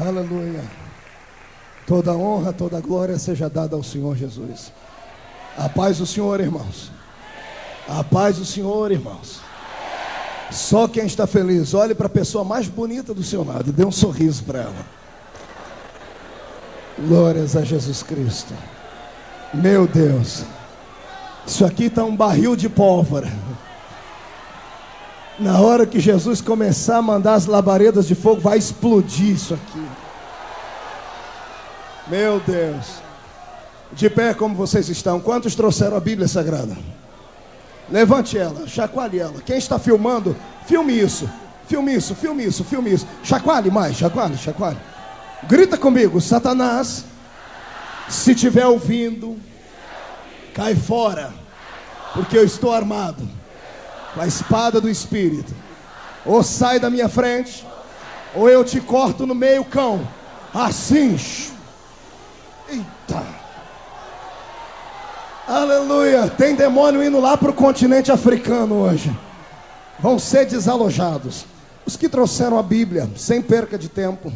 Aleluia. Toda honra, toda glória seja dada ao Senhor Jesus. A paz do Senhor, irmãos. A paz do Senhor, irmãos. Só quem está feliz, olhe para a pessoa mais bonita do seu lado e dê um sorriso para ela. Glórias a Jesus Cristo. Meu Deus, isso aqui está um barril de pólvora. Na hora que Jesus começar a mandar as labaredas de fogo, vai explodir isso aqui. Meu Deus. De pé como vocês estão. Quantos trouxeram a Bíblia Sagrada? Levante ela, chacoalhe ela. Quem está filmando, filme isso. Filme isso, filme isso, filme isso. Chacoalhe mais, chacoalhe, chacoalhe. Grita comigo: Satanás, se estiver ouvindo, cai fora, porque eu estou armado com a espada do Espírito. Ou sai da minha frente, ou eu te corto no meio, cão. Assim. Eita. Aleluia. Tem demônio indo lá para o continente africano hoje. Vão ser desalojados. Os que trouxeram a Bíblia, sem perca de tempo,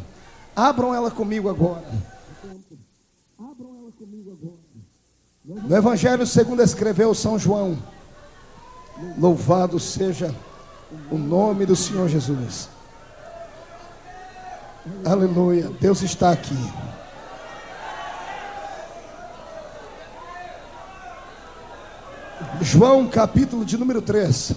abram ela comigo agora. No Evangelho segundo escreveu São João. Louvado seja o nome do Senhor Jesus. Aleluia. Deus está aqui. João capítulo de número 3.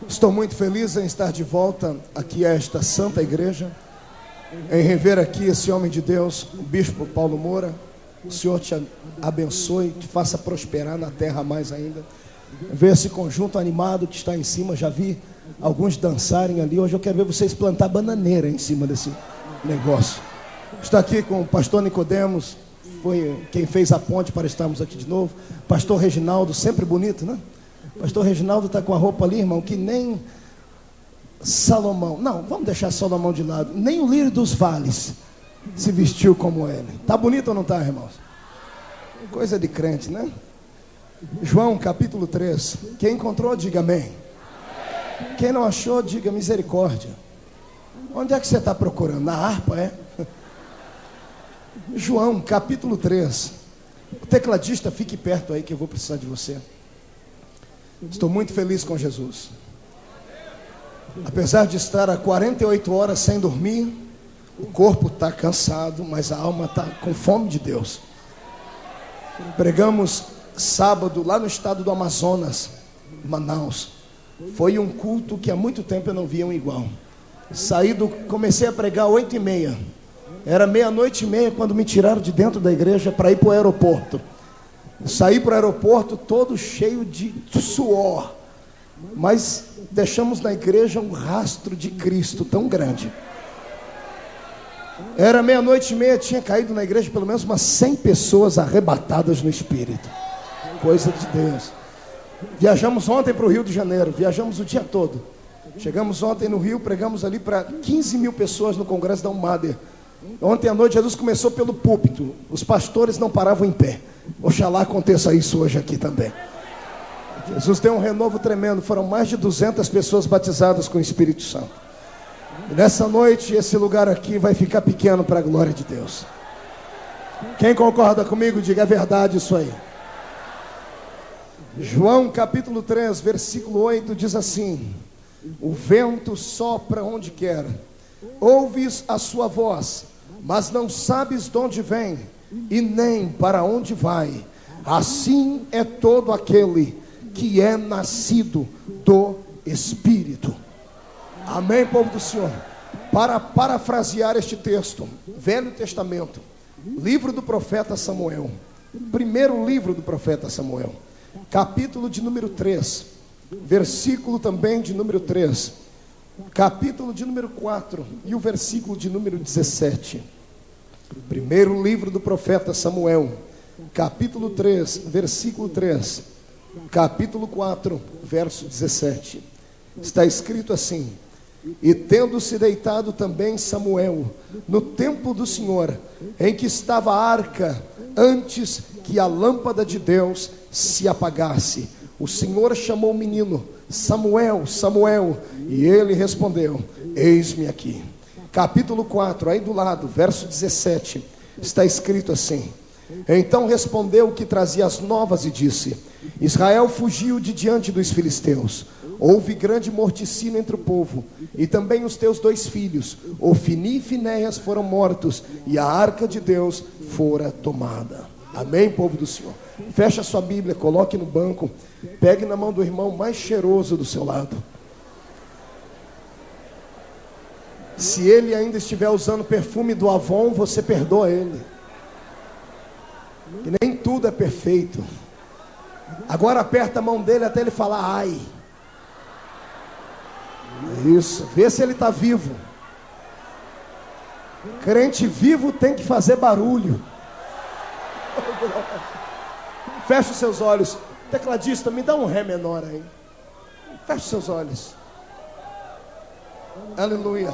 Estou muito feliz em estar de volta aqui a esta santa igreja, em rever aqui esse homem de Deus, o bispo Paulo Moura. O Senhor te abençoe, te faça prosperar na terra mais ainda. Ver esse conjunto animado que está em cima, já vi alguns dançarem ali. Hoje eu quero ver vocês plantar bananeira em cima desse negócio. Está aqui com o pastor Nicodemos, foi quem fez a ponte para estarmos aqui de novo. Pastor Reginaldo, sempre bonito, né? Pastor Reginaldo está com a roupa ali, irmão, que nem Salomão, não, vamos deixar Salomão de lado, nem o lírio dos vales se vestiu como ele. Está bonito ou não está, irmãos? Coisa de crente, né? João capítulo 3. Quem encontrou, diga amém. Quem não achou, diga misericórdia. Onde é que você está procurando? Na harpa, é? João capítulo 3. O tecladista, fique perto aí que eu vou precisar de você. Estou muito feliz com Jesus. Apesar de estar há 48 horas sem dormir, o corpo está cansado, mas a alma está com fome de Deus. Pregamos sábado lá no estado do Amazonas, Manaus. Foi um culto que há muito tempo eu não via um igual. Comecei a pregar 8h30. Era 00:30 quando me tiraram de dentro da igreja para ir para o aeroporto. Saí para o aeroporto todo cheio de suor, mas deixamos na igreja um rastro de Cristo tão grande. Era 00:30, tinha caído na igreja pelo menos umas 100 pessoas arrebatadas no Espírito. Coisa de Deus. Viajamos ontem para o Rio de Janeiro, viajamos o dia todo. Chegamos ontem no Rio, pregamos ali para 15 mil pessoas no congresso da UMADER. Ontem à noite Jesus começou pelo púlpito. Os pastores não paravam em pé. Oxalá aconteça isso hoje aqui também. Jesus deu um renovo tremendo. Foram mais de 200 pessoas batizadas com o Espírito Santo. E nessa noite esse lugar aqui vai ficar pequeno para a glória de Deus. Quem concorda comigo, diga a verdade isso aí. João capítulo 3, versículo 8 diz assim: o vento sopra onde quer, ouves a sua voz, mas não sabes de onde vem e nem para onde vai. Assim é todo aquele que é nascido do Espírito. Amém, povo do Senhor. Para parafrasear este texto, Velho Testamento, livro do profeta Samuel, primeiro livro do profeta Samuel, capítulo de número 3, versículo também de número 3, capítulo de número 4 e o versículo de número 17. Primeiro livro do profeta Samuel, capítulo 3, versículo 3, capítulo 4, verso 17. Está escrito assim: e tendo-se deitado também Samuel no templo do Senhor, em que estava a arca, antes que a lâmpada de Deus se apagasse, O Senhor chamou o menino: Samuel, Samuel. E ele respondeu: eis-me aqui. Capítulo 4, aí do lado, verso 17, está escrito assim: então respondeu o que trazia as novas e disse: Israel fugiu de diante dos filisteus. Houve grande morticínio entre o povo, e também os teus 2 filhos, Ofni e Finéias, foram mortos, e a arca de Deus fora tomada. Amém, povo do Senhor? Feche a sua Bíblia, coloque no banco, pegue na mão do irmão mais cheiroso do seu lado. Se ele ainda estiver usando perfume do Avon, você perdoa ele. E nem tudo é perfeito. Agora aperta a mão dele até ele falar ai. Isso, vê se ele está vivo. Crente vivo tem que fazer barulho. Feche os seus olhos. Tecladista, me dá um ré menor aí. Feche os seus olhos. Aleluia.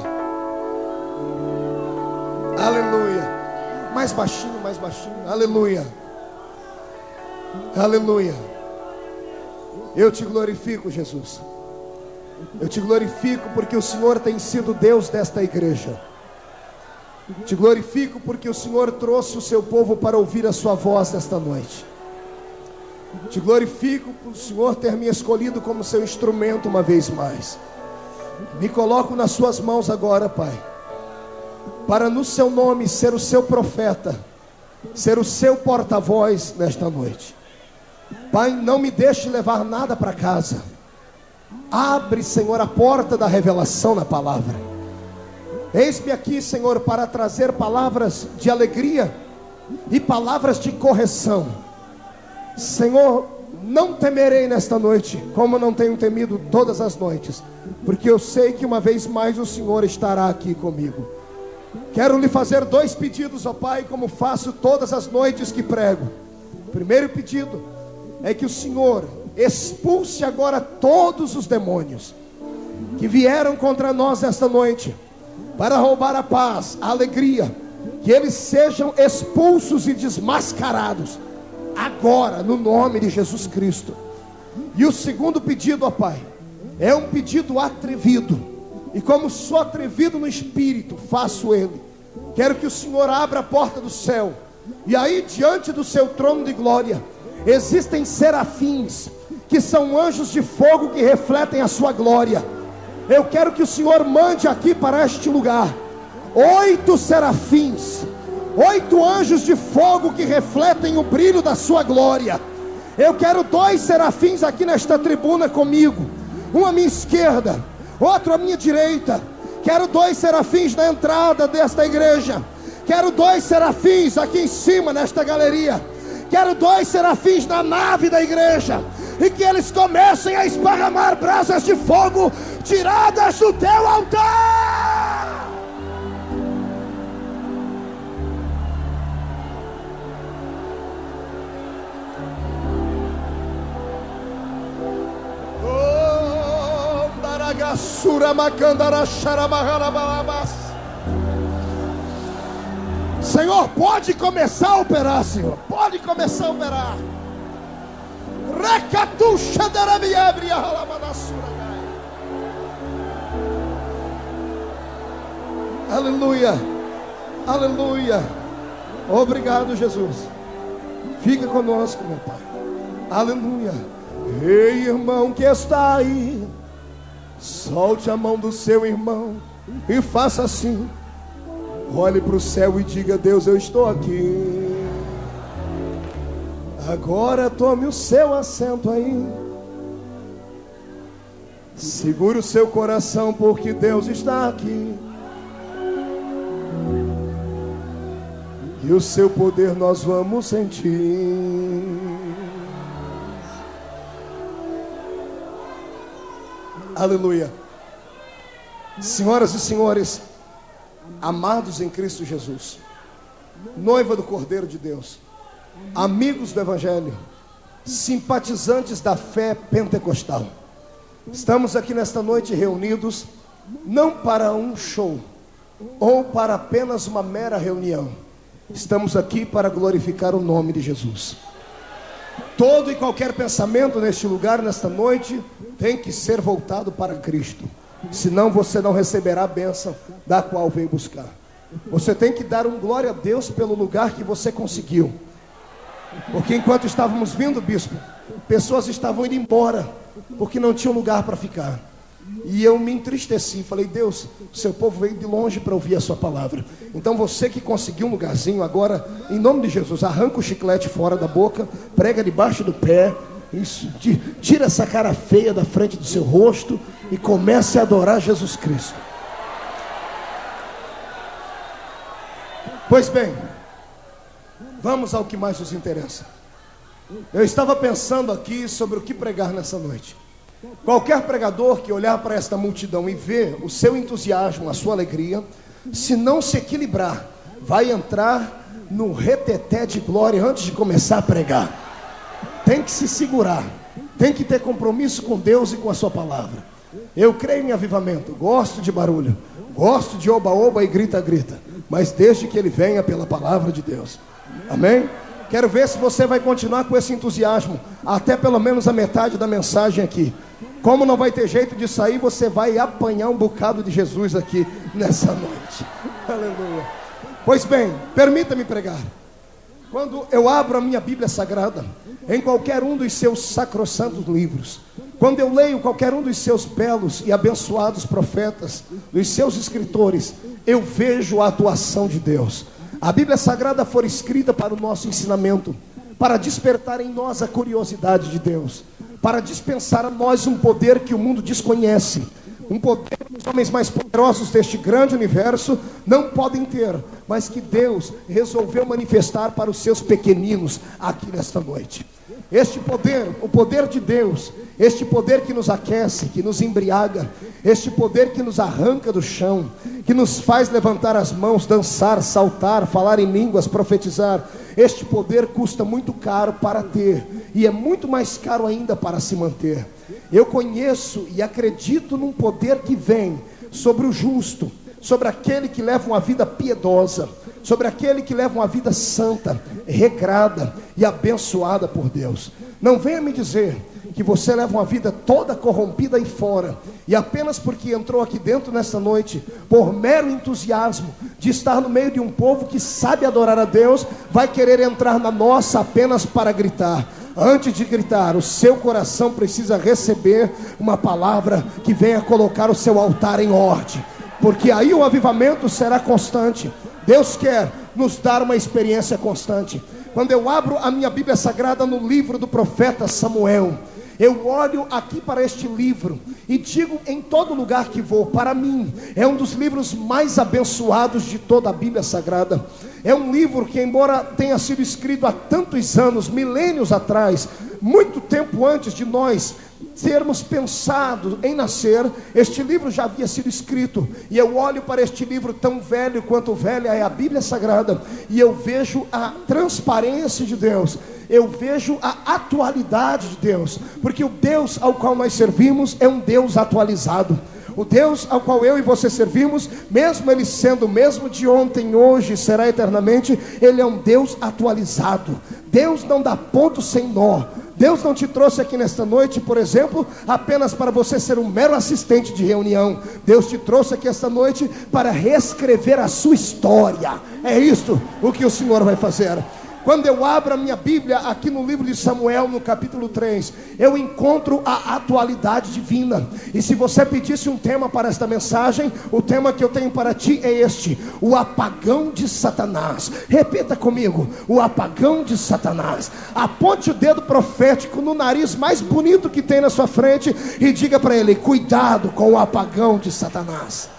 Aleluia. Mais baixinho, mais baixinho. Aleluia. Aleluia. Eu te glorifico, Jesus. Eu te glorifico porque o Senhor tem sido Deus desta igreja. Te glorifico porque o Senhor trouxe o seu povo para ouvir a sua voz nesta noite. Te glorifico por o Senhor ter me escolhido como seu instrumento uma vez mais. Me coloco nas suas mãos agora, Pai, para no seu nome ser o seu profeta, ser o seu porta-voz nesta noite. Pai, não me deixe levar nada para casa. Abre, Senhor, a porta da revelação na palavra. Eis-me aqui, Senhor, para trazer palavras de alegria e palavras de correção. Senhor, não temerei nesta noite, como não tenho temido todas as noites, porque eu sei que uma vez mais o Senhor estará aqui comigo. Quero lhe fazer 2 pedidos, ó Pai, como faço todas as noites que prego. O primeiro pedido é que o Senhor expulse agora todos os demônios que vieram contra nós esta noite para roubar a paz, a alegria. Que eles sejam expulsos e desmascarados agora, no nome de Jesus Cristo. E o segundo pedido, ó Pai, é um pedido atrevido. E como sou atrevido no espírito, faço ele. Quero que o Senhor abra a porta do céu, e aí diante do seu trono de glória existem serafins, que são anjos de fogo que refletem a sua glória. Eu quero que o Senhor mande aqui para este lugar 8 serafins, 8 anjos de fogo que refletem o brilho da sua glória. Eu quero 2 serafins aqui nesta tribuna comigo, um à minha esquerda, outro à minha direita. Quero 2 serafins na entrada desta igreja. Quero 2 serafins aqui em cima nesta galeria. Quero 2 serafins na nave da igreja, e que eles comecem a esparramar brasas de fogo tiradas do teu altar. Senhor, pode começar a operar, Senhor. Pode começar a operar. Aleluia. Aleluia. Obrigado, Jesus. Fica conosco, meu Pai. Aleluia. Ei, irmão que está aí, solte a mão do seu irmão e faça assim. Olhe para o céu e diga: Deus, eu estou aqui. Agora tome o seu assento aí. Segure o seu coração, porque Deus está aqui. E o seu poder nós vamos sentir. Aleluia. Senhoras e senhores, amados em Cristo Jesus, noiva do Cordeiro de Deus, amigos do Evangelho, simpatizantes da fé pentecostal, estamos aqui nesta noite reunidos não para um show ou para apenas uma mera reunião. Estamos aqui para glorificar o nome de Jesus. Todo e qualquer pensamento neste lugar, nesta noite, tem que ser voltado para Cristo. Senão você não receberá a bênção da qual veio buscar. Você tem que dar glória a Deus pelo lugar que você conseguiu. Porque enquanto estávamos vindo, bispo, pessoas estavam indo embora, porque não tinham lugar para ficar. E eu me entristeci, falei: Deus, o seu povo veio de longe para ouvir a sua palavra. Então você que conseguiu um lugarzinho agora, em nome de Jesus, arranca o chiclete fora da boca, prega debaixo do pé, isso, tira essa cara feia da frente do seu rosto e comece a adorar Jesus Cristo. Pois bem, vamos ao que mais nos interessa. Eu estava pensando aqui sobre o que pregar nessa noite. Qualquer pregador que olhar para esta multidão e ver o seu entusiasmo, a sua alegria, se não se equilibrar, vai entrar no reteté de glória antes de começar a pregar. Tem que se segurar, tem que ter compromisso com Deus e com a sua palavra. Eu creio em avivamento, gosto de barulho, gosto de oba-oba e grita-grita, mas desde que ele venha pela palavra de Deus. Amém? Quero ver se você vai continuar com esse entusiasmo até pelo menos a metade da mensagem aqui. Como não vai ter jeito de sair, você vai apanhar um bocado de Jesus aqui nessa noite. Aleluia. Pois bem, permita-me pregar. Quando eu abro a minha Bíblia Sagrada, em qualquer um dos seus sacrossantos livros, quando eu leio qualquer um dos seus belos e abençoados profetas, dos seus escritores, eu vejo a atuação de Deus. A Bíblia Sagrada foi escrita para o nosso ensinamento, para despertar em nós a curiosidade de Deus, para dispensar a nós um poder que o mundo desconhece, um poder que os homens mais poderosos deste grande universo não podem ter, mas que Deus resolveu manifestar para os seus pequeninos aqui nesta noite. Este poder, o poder de Deus, este poder que nos aquece, que nos embriaga, este poder que nos arranca do chão, que nos faz levantar as mãos, dançar, saltar, falar em línguas, profetizar, este poder custa muito caro para ter, e é muito mais caro ainda para se manter. Eu conheço e acredito num poder que vem sobre o justo, sobre aquele que leva uma vida piedosa, sobre aquele que leva uma vida santa, regrada e abençoada por Deus. Não venha me dizer que você leva uma vida toda corrompida aí fora, e apenas porque entrou aqui dentro nesta noite, por mero entusiasmo de estar no meio de um povo que sabe adorar a Deus, vai querer entrar na nossa apenas para gritar. Antes de gritar, o seu coração precisa receber uma palavra que venha colocar o seu altar em ordem, porque aí o avivamento será constante. Deus quer nos dar uma experiência constante. Quando eu abro a minha Bíblia Sagrada no livro do profeta Samuel, eu olho aqui para este livro e digo em todo lugar que vou, para mim é um dos livros mais abençoados de toda a Bíblia Sagrada. É um livro que, embora tenha sido escrito há tantos anos, milênios atrás, muito tempo antes de nós termos pensado em nascer, este livro já havia sido escrito. E eu olho para este livro tão velho quanto velha é a Bíblia Sagrada, e eu vejo a transparência de Deus, eu vejo a atualidade de Deus, porque o Deus ao qual nós servimos é um Deus atualizado. O Deus ao qual eu e você servimos, mesmo Ele sendo o mesmo de ontem, hoje, será eternamente, Ele é um Deus atualizado. Deus não dá ponto sem nó. Deus não te trouxe aqui nesta noite, por exemplo, apenas para você ser um mero assistente de reunião. Deus te trouxe aqui esta noite para reescrever a sua história. É isso o que o Senhor vai fazer. Quando eu abro a minha Bíblia aqui no livro de Samuel, no capítulo 3, eu encontro a atualidade divina. E se você pedisse um tema para esta mensagem, o tema que eu tenho para ti é este: o apagão de Satanás. Repita comigo: o apagão de Satanás. Aponte o dedo profético no nariz mais bonito que tem na sua frente e diga para ele: cuidado com o apagão de Satanás.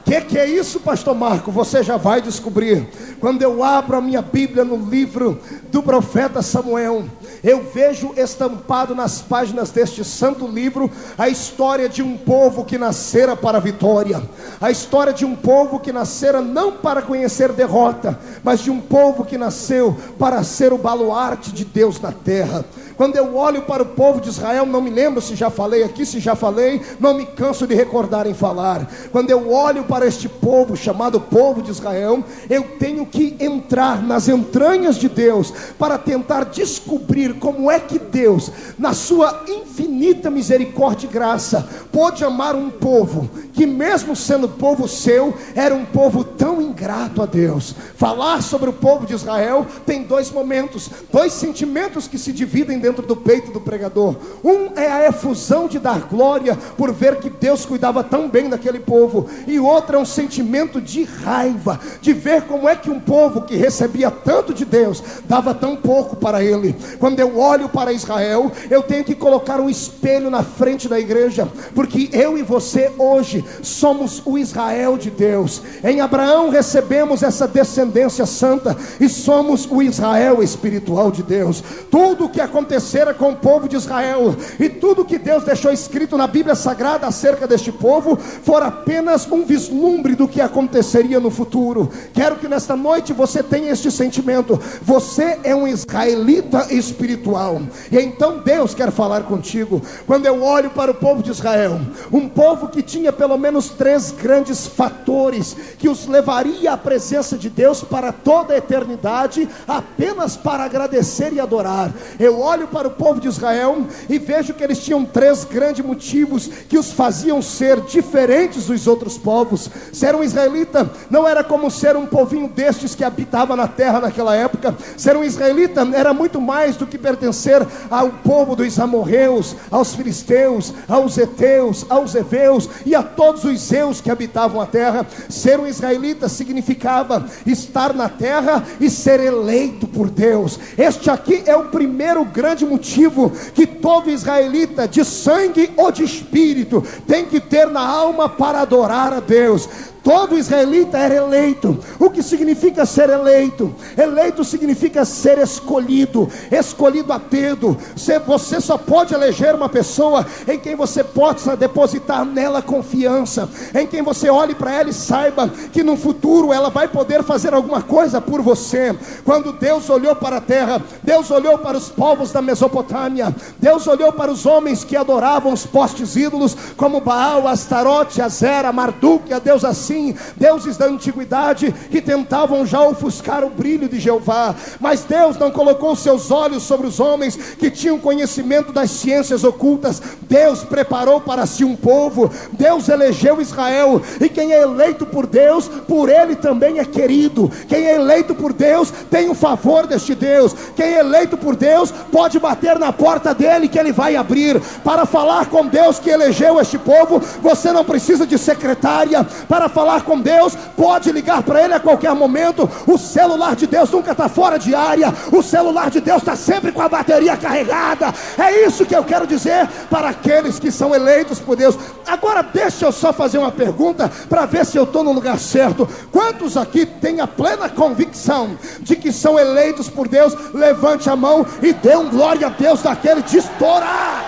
Que é isso, pastor Marco? Você já vai descobrir. Quando eu abro a minha Bíblia no livro do profeta Samuel, eu vejo estampado nas páginas deste santo livro a história de um povo que nascera para a vitória, a história de um povo que nascera não para conhecer derrota, mas de um povo que nasceu para ser o baluarte de Deus na terra. Quando eu olho para o povo de Israel, não me lembro se já falei aqui, se já falei, não me canso de recordar em falar. Quando eu olho para este povo, chamado povo de Israel, eu tenho que entrar nas entranhas de Deus, para tentar descobrir como é que Deus, na sua infinita misericórdia e graça, pôde amar um povo, que mesmo sendo povo seu, era um povo tão ingrato a Deus. Falar sobre o povo de Israel tem dois momentos, dois sentimentos que se dividem dentro do peito do pregador. Um é a efusão de dar glória por ver que Deus cuidava tão bem daquele povo, e outro é um sentimento de raiva, de ver como é que um povo que recebia tanto de Deus, dava tão pouco para ele. Quando eu olho para Israel, eu tenho que colocar um espelho na frente da igreja, porque eu e você hoje somos o Israel de Deus. Em Abraão recebemos essa descendência santa, e somos o Israel espiritual de Deus. Tudo o que acontecera com o povo de Israel, e tudo que Deus deixou escrito na Bíblia Sagrada acerca deste povo, for apenas um vislumbre do que aconteceria no futuro. Quero que nesta noite você tenha este sentimento: você é um israelita espiritual, e então Deus quer falar contigo. Quando eu olho para o povo de Israel, um povo que tinha pelo menos 3 grandes fatores que os levaria à presença de Deus para toda a eternidade, apenas para agradecer e adorar. Eu olho para o povo de Israel e vejo que eles tinham 3 grandes motivos que os faziam ser diferentes dos outros povos. Ser um israelita não era como ser um povinho destes que habitava na terra naquela época. Ser um israelita era muito mais do que pertencer ao povo dos amorreus, aos filisteus, aos heteus, aos heveus e a todos os zeus que habitavam a terra. Ser um israelita significava estar na terra e ser eleito por Deus. Este aqui é o primeiro grande motivo que todo israelita, de sangue ou de espírito, tem que ter na alma para adorar a Deus. Todo israelita era eleito. O que significa ser eleito? Eleito significa ser escolhido, escolhido a dedo. Você só pode eleger uma pessoa em quem você possa depositar nela confiança, em quem você olhe para ela e saiba que no futuro ela vai poder fazer alguma coisa por você. Quando Deus olhou para a terra, Deus olhou para os povos da Mesopotâmia, Deus olhou para os homens que adoravam os postes ídolos como Baal, Astarote, Azera, Marduk, a Deus assim, deuses da antiguidade que tentavam já ofuscar o brilho de Jeová. Mas Deus não colocou seus olhos sobre os homens que tinham conhecimento das ciências ocultas. Deus preparou para si um povo. Deus elegeu Israel, e quem é eleito por Deus, por ele também é querido. Quem é eleito por Deus tem o favor deste Deus. Quem é eleito por Deus pode bater na porta dele que ele vai abrir. Para falar com Deus que elegeu este povo, você não precisa de secretária. Para falar com Deus, pode ligar para ele a qualquer momento. O celular de Deus nunca está fora de área. O celular de Deus está sempre com a bateria carregada. É isso que eu quero dizer para aqueles que são eleitos por Deus. Agora deixa eu só fazer uma pergunta para ver se eu estou no lugar certo. Quantos aqui têm a plena convicção de que são eleitos por Deus? Levante a mão e dê um glória a Deus daquele de estourar.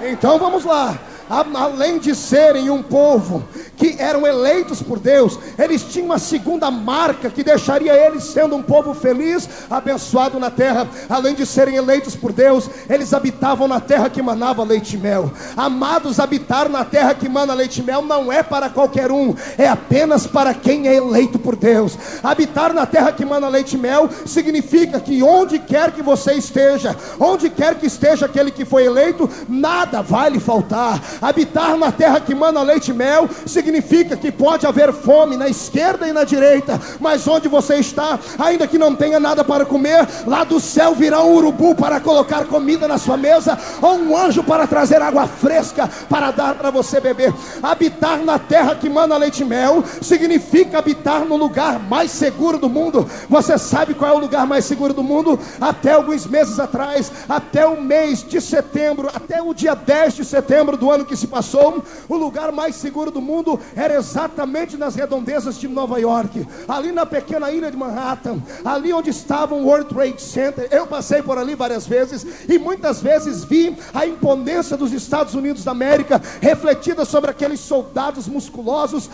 Então vamos lá. Além de serem um povo que eram eleitos por Deus, eles tinham uma segunda marca que deixaria eles sendo um povo feliz, abençoado na terra. Além de serem eleitos por Deus, eles habitavam na terra que manava leite e mel. Amados, habitar na terra que mana leite e mel não é para qualquer um, é apenas para quem é eleito por Deus. Habitar na terra que mana leite e mel significa que onde quer que você esteja, onde quer que esteja aquele que foi eleito, nada vai lhe faltar. Habitar na terra que mana leite e mel significa que pode haver fome na esquerda e na direita, mas onde você está, ainda que não tenha nada para comer, lá do céu virá um urubu para colocar comida na sua mesa, ou um anjo para trazer água fresca para dar para você beber. Habitar na terra que mana leite e mel significa habitar no lugar mais seguro do mundo. Você sabe qual é o lugar mais seguro do mundo? Até alguns meses atrás, até o mês de setembro, até o dia 10 de setembro do ano aquilo que se passou. O lugar mais seguro do mundo era exatamente nas redondezas de Nova York, ali na pequena ilha de Manhattan, ali onde estava o World Trade Center. Eu passei por ali várias vezes e muitas vezes vi a imponência dos Estados Unidos da América refletida sobre aqueles soldados musculosos,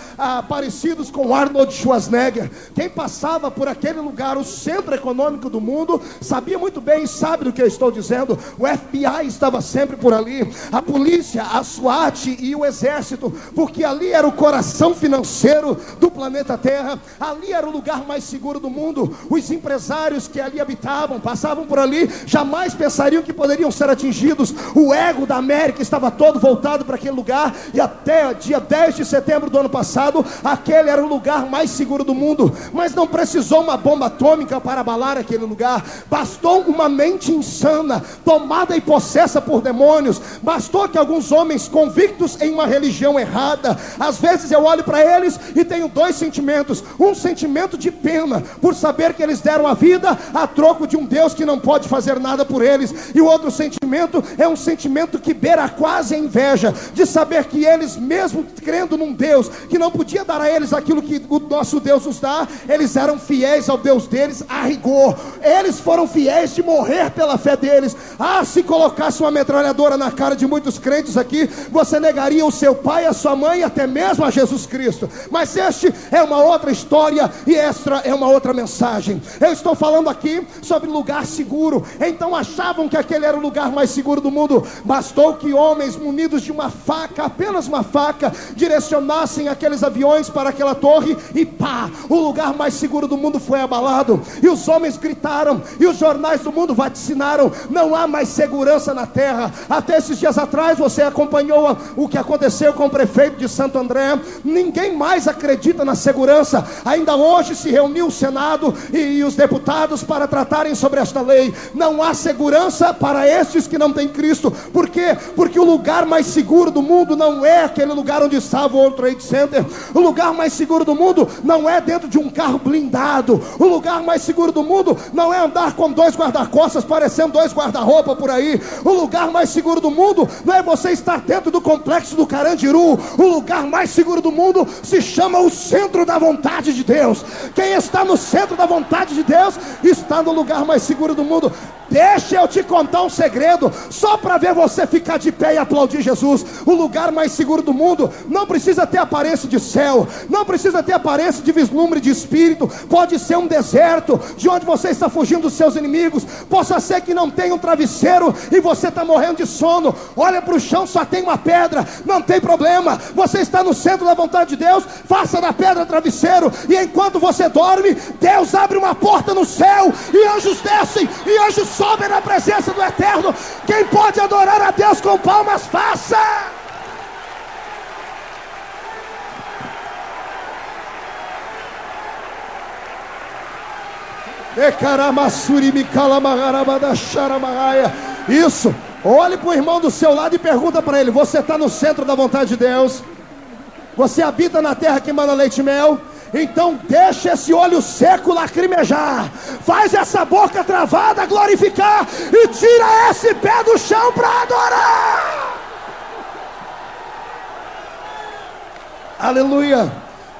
parecidos com Arnold Schwarzenegger. Quem passava por aquele lugar, o centro econômico do mundo, sabia muito bem e sabe do que eu estou dizendo. O FBI estava sempre por ali, a polícia, a SWAT e o exército, porque ali era o coração financeiro do planeta Terra. Ali era o lugar mais seguro do mundo. Os empresários que ali habitavam, passavam por ali, jamais pensariam que poderiam ser atingidos. O ego da América estava todo voltado para aquele lugar, e até dia 10 de setembro do ano passado, aquele era o lugar mais seguro do mundo. Mas não precisou uma bomba atômica para abalar aquele lugar, bastou uma mente insana, tomada e possessa por demônios, bastou que alguns homens convictos em uma religião errada, às vezes eu olho para eles e tenho dois sentimentos: um sentimento de pena, por saber que eles deram a vida a troco de um Deus que não pode fazer nada por eles, e o outro sentimento é um sentimento que beira quase a inveja, de saber que eles, mesmo crendo num Deus que não podia dar a eles aquilo que o nosso Deus nos dá, eles eram fiéis ao Deus deles a rigor. Eles foram fiéis de morrer pela fé deles. Se colocasse uma metralhadora na cara de muitos crentes aqui, você negaria o seu pai, a sua mãe, até mesmo a Jesus Cristo. Mas este é uma outra história, e esta é uma outra mensagem. Eu estou falando aqui sobre lugar seguro. Então achavam que aquele era o lugar mais seguro do mundo. Bastou que homens munidos de uma faca, apenas uma faca, direcionassem aqueles aviões para aquela torre, e pá, o lugar mais seguro do mundo foi abalado. E os homens gritaram, e os jornais do mundo vaticinaram: não há mais segurança na terra. Até esses dias atrás você acompanhou o que aconteceu com o prefeito de Santo André. Ninguém mais acredita na segurança. Ainda hoje se reuniu o Senado e os deputados para tratarem sobre esta lei. Não há segurança para estes que não têm Cristo. Por quê? Porque o lugar mais seguro do mundo não é aquele lugar onde estava o World Trade Center. O lugar mais seguro do mundo não é dentro de um carro blindado. O lugar mais seguro do mundo não é andar com dois guarda-costas parecendo dois guarda-roupa por aí. O lugar mais seguro do mundo não é você estar dentro do complexo do Carandiru. O lugar mais seguro do mundo se chama o centro da vontade de Deus. Quem está no centro da vontade de Deus está no lugar mais seguro do mundo. Deixa eu te contar um segredo, só para ver você ficar de pé e aplaudir Jesus. O lugar mais seguro do mundo não precisa ter aparência de céu, não precisa ter aparência de vislumbre de espírito. Pode ser um deserto, de onde você está fugindo dos seus inimigos. Possa ser que não tenha um travesseiro e você está morrendo de sono. Olha para o chão, só tem uma pedra. Não tem problema, você está no centro da vontade de Deus. Faça da pedra travesseiro, e enquanto você dorme, Deus abre uma porta no céu, e anjos descem, e anjos sobem na presença do Eterno. Quem pode adorar a Deus com palmas, faça! Isso, olhe para o irmão do seu lado e pergunta para ele: você está no centro da vontade de Deus? Você habita na terra que mana leite e mel? Então deixa esse olho seco lacrimejar, faz essa boca travada glorificar, e tira esse pé do chão para adorar. Aleluia.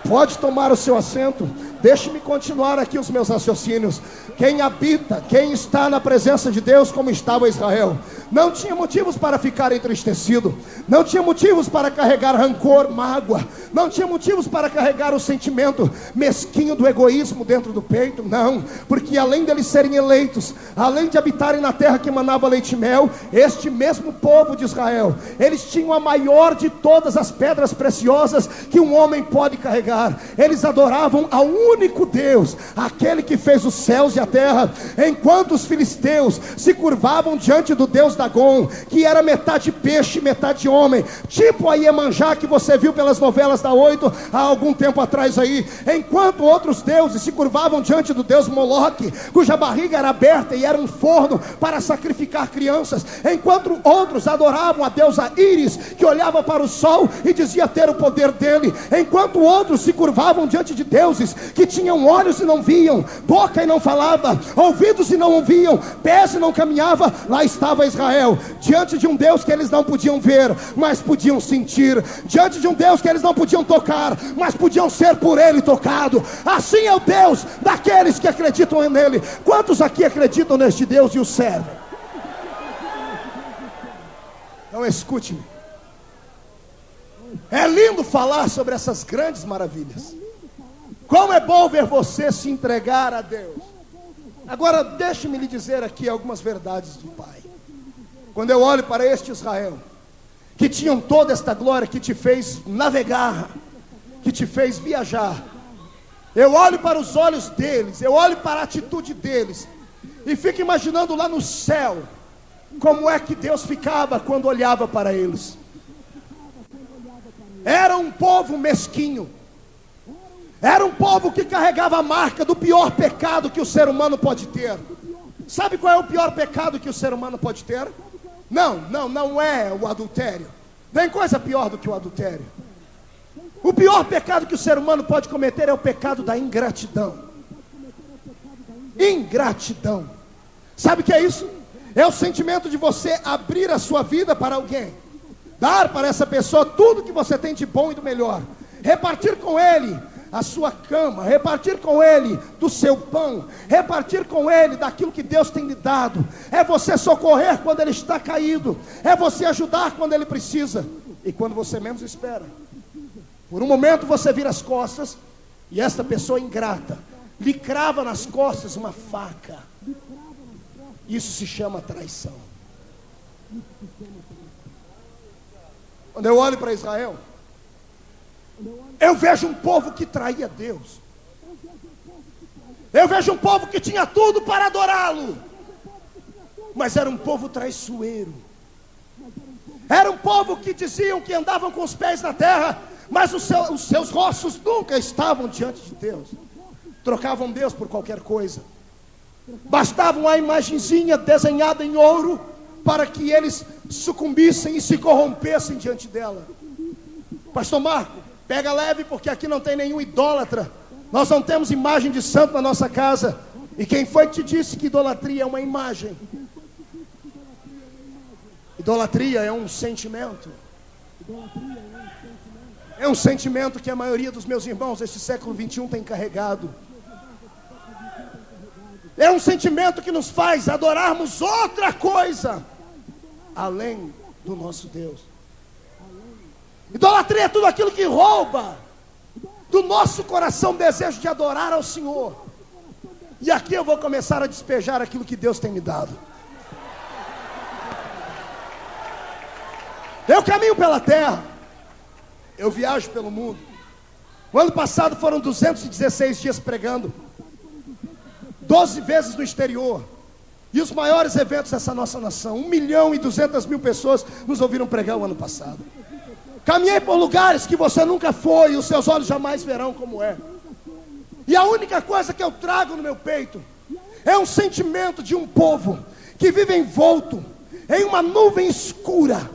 Pode tomar o seu assento. Deixe-me continuar aqui os meus raciocínios. Quem habita, quem está na presença de Deus, como estava Israel, não tinha motivos para ficar entristecido, não tinha motivos para carregar rancor, mágoa, não tinha motivos para carregar o sentimento mesquinho do egoísmo dentro do peito. Não, porque além deles serem eleitos, além de habitarem na terra que manava leite e mel, este mesmo povo de Israel, eles tinham a maior de todas as pedras preciosas que um homem pode carregar. Eles adoravam a único Deus, aquele que fez os céus e a terra, enquanto os filisteus se curvavam diante do Deus Dagon, que era metade peixe, metade homem, tipo a Iemanjá que você viu pelas novelas da 8 há algum tempo atrás aí. Enquanto outros deuses se curvavam diante do Deus Moloque, cuja barriga era aberta e era um forno para sacrificar crianças, enquanto outros adoravam a deusa Íris, que olhava para o sol e dizia ter o poder dele, enquanto outros se curvavam diante de deuses que que tinham olhos e não viam, boca e não falava, ouvidos e não ouviam, pés e não caminhava, lá estava Israel, diante de um Deus que eles não podiam ver, mas podiam sentir, diante de um Deus que eles não podiam tocar, mas podiam ser por Ele tocado. Assim é o Deus daqueles que acreditam nele. Quantos aqui acreditam neste Deus e o servem? Então escute-me. É lindo falar sobre essas grandes maravilhas. Como é bom ver você se entregar a Deus. Agora deixe-me lhe dizer aqui algumas verdades do Pai. Quando eu olho para este Israel, que tinham toda esta glória, que te fez navegar, que te fez viajar, eu olho para os olhos deles, eu olho para a atitude deles, e fico imaginando lá no céu, como é que Deus ficava quando olhava para eles. Era um povo mesquinho, era um povo que carregava a marca do pior pecado que o ser humano pode ter. Sabe qual é o pior pecado que o ser humano pode ter? Não é o adultério. Tem coisa pior do que o adultério. O pior pecado que o ser humano pode cometer é o pecado da ingratidão. Ingratidão. Sabe o que é isso? É o sentimento de você abrir a sua vida para alguém, dar para essa pessoa tudo que você tem de bom e do melhor, repartir com ele a sua cama, repartir com ele do seu pão, repartir com ele daquilo que Deus tem lhe dado. É você socorrer quando ele está caído, é você ajudar quando ele precisa, e quando você menos espera, por um momento você vira as costas, e esta pessoa ingrata lhe crava nas costas uma faca. Isso se chama traição. Quando eu olho para Israel, eu vejo um povo que traía Deus. Eu vejo um povo que tinha tudo para adorá-lo, mas era um povo traiçoeiro. Era um povo que diziam que andavam com os pés na terra, mas os seus rostos nunca estavam diante de Deus. Trocavam Deus por qualquer coisa. Bastava uma imagenzinha desenhada em ouro para que eles sucumbissem e se corrompessem diante dela. Pastor Marco, pega leve, porque aqui não tem nenhum idólatra. Nós não temos imagem de santo na nossa casa. E quem foi que te disse que idolatria é uma imagem? Idolatria é um sentimento. É um sentimento que a maioria dos meus irmãos deste século 21 tem carregado. É um sentimento que nos faz adorarmos outra coisa além do nosso Deus. Idolatria é tudo aquilo que rouba do nosso coração o desejo de adorar ao Senhor. E aqui eu vou começar a despejar aquilo que Deus tem me dado. Eu caminho pela terra, eu viajo pelo mundo. O ano passado foram 216 dias pregando, 12 vezes no exterior. E os maiores eventos dessa nossa nação, 1.200.000 pessoas nos ouviram pregar o ano passado. Caminhei por lugares que você nunca foi, e os seus olhos jamais verão como é. E a única coisa que eu trago no meu peito é um sentimento de um povo que vive envolto em uma nuvem escura,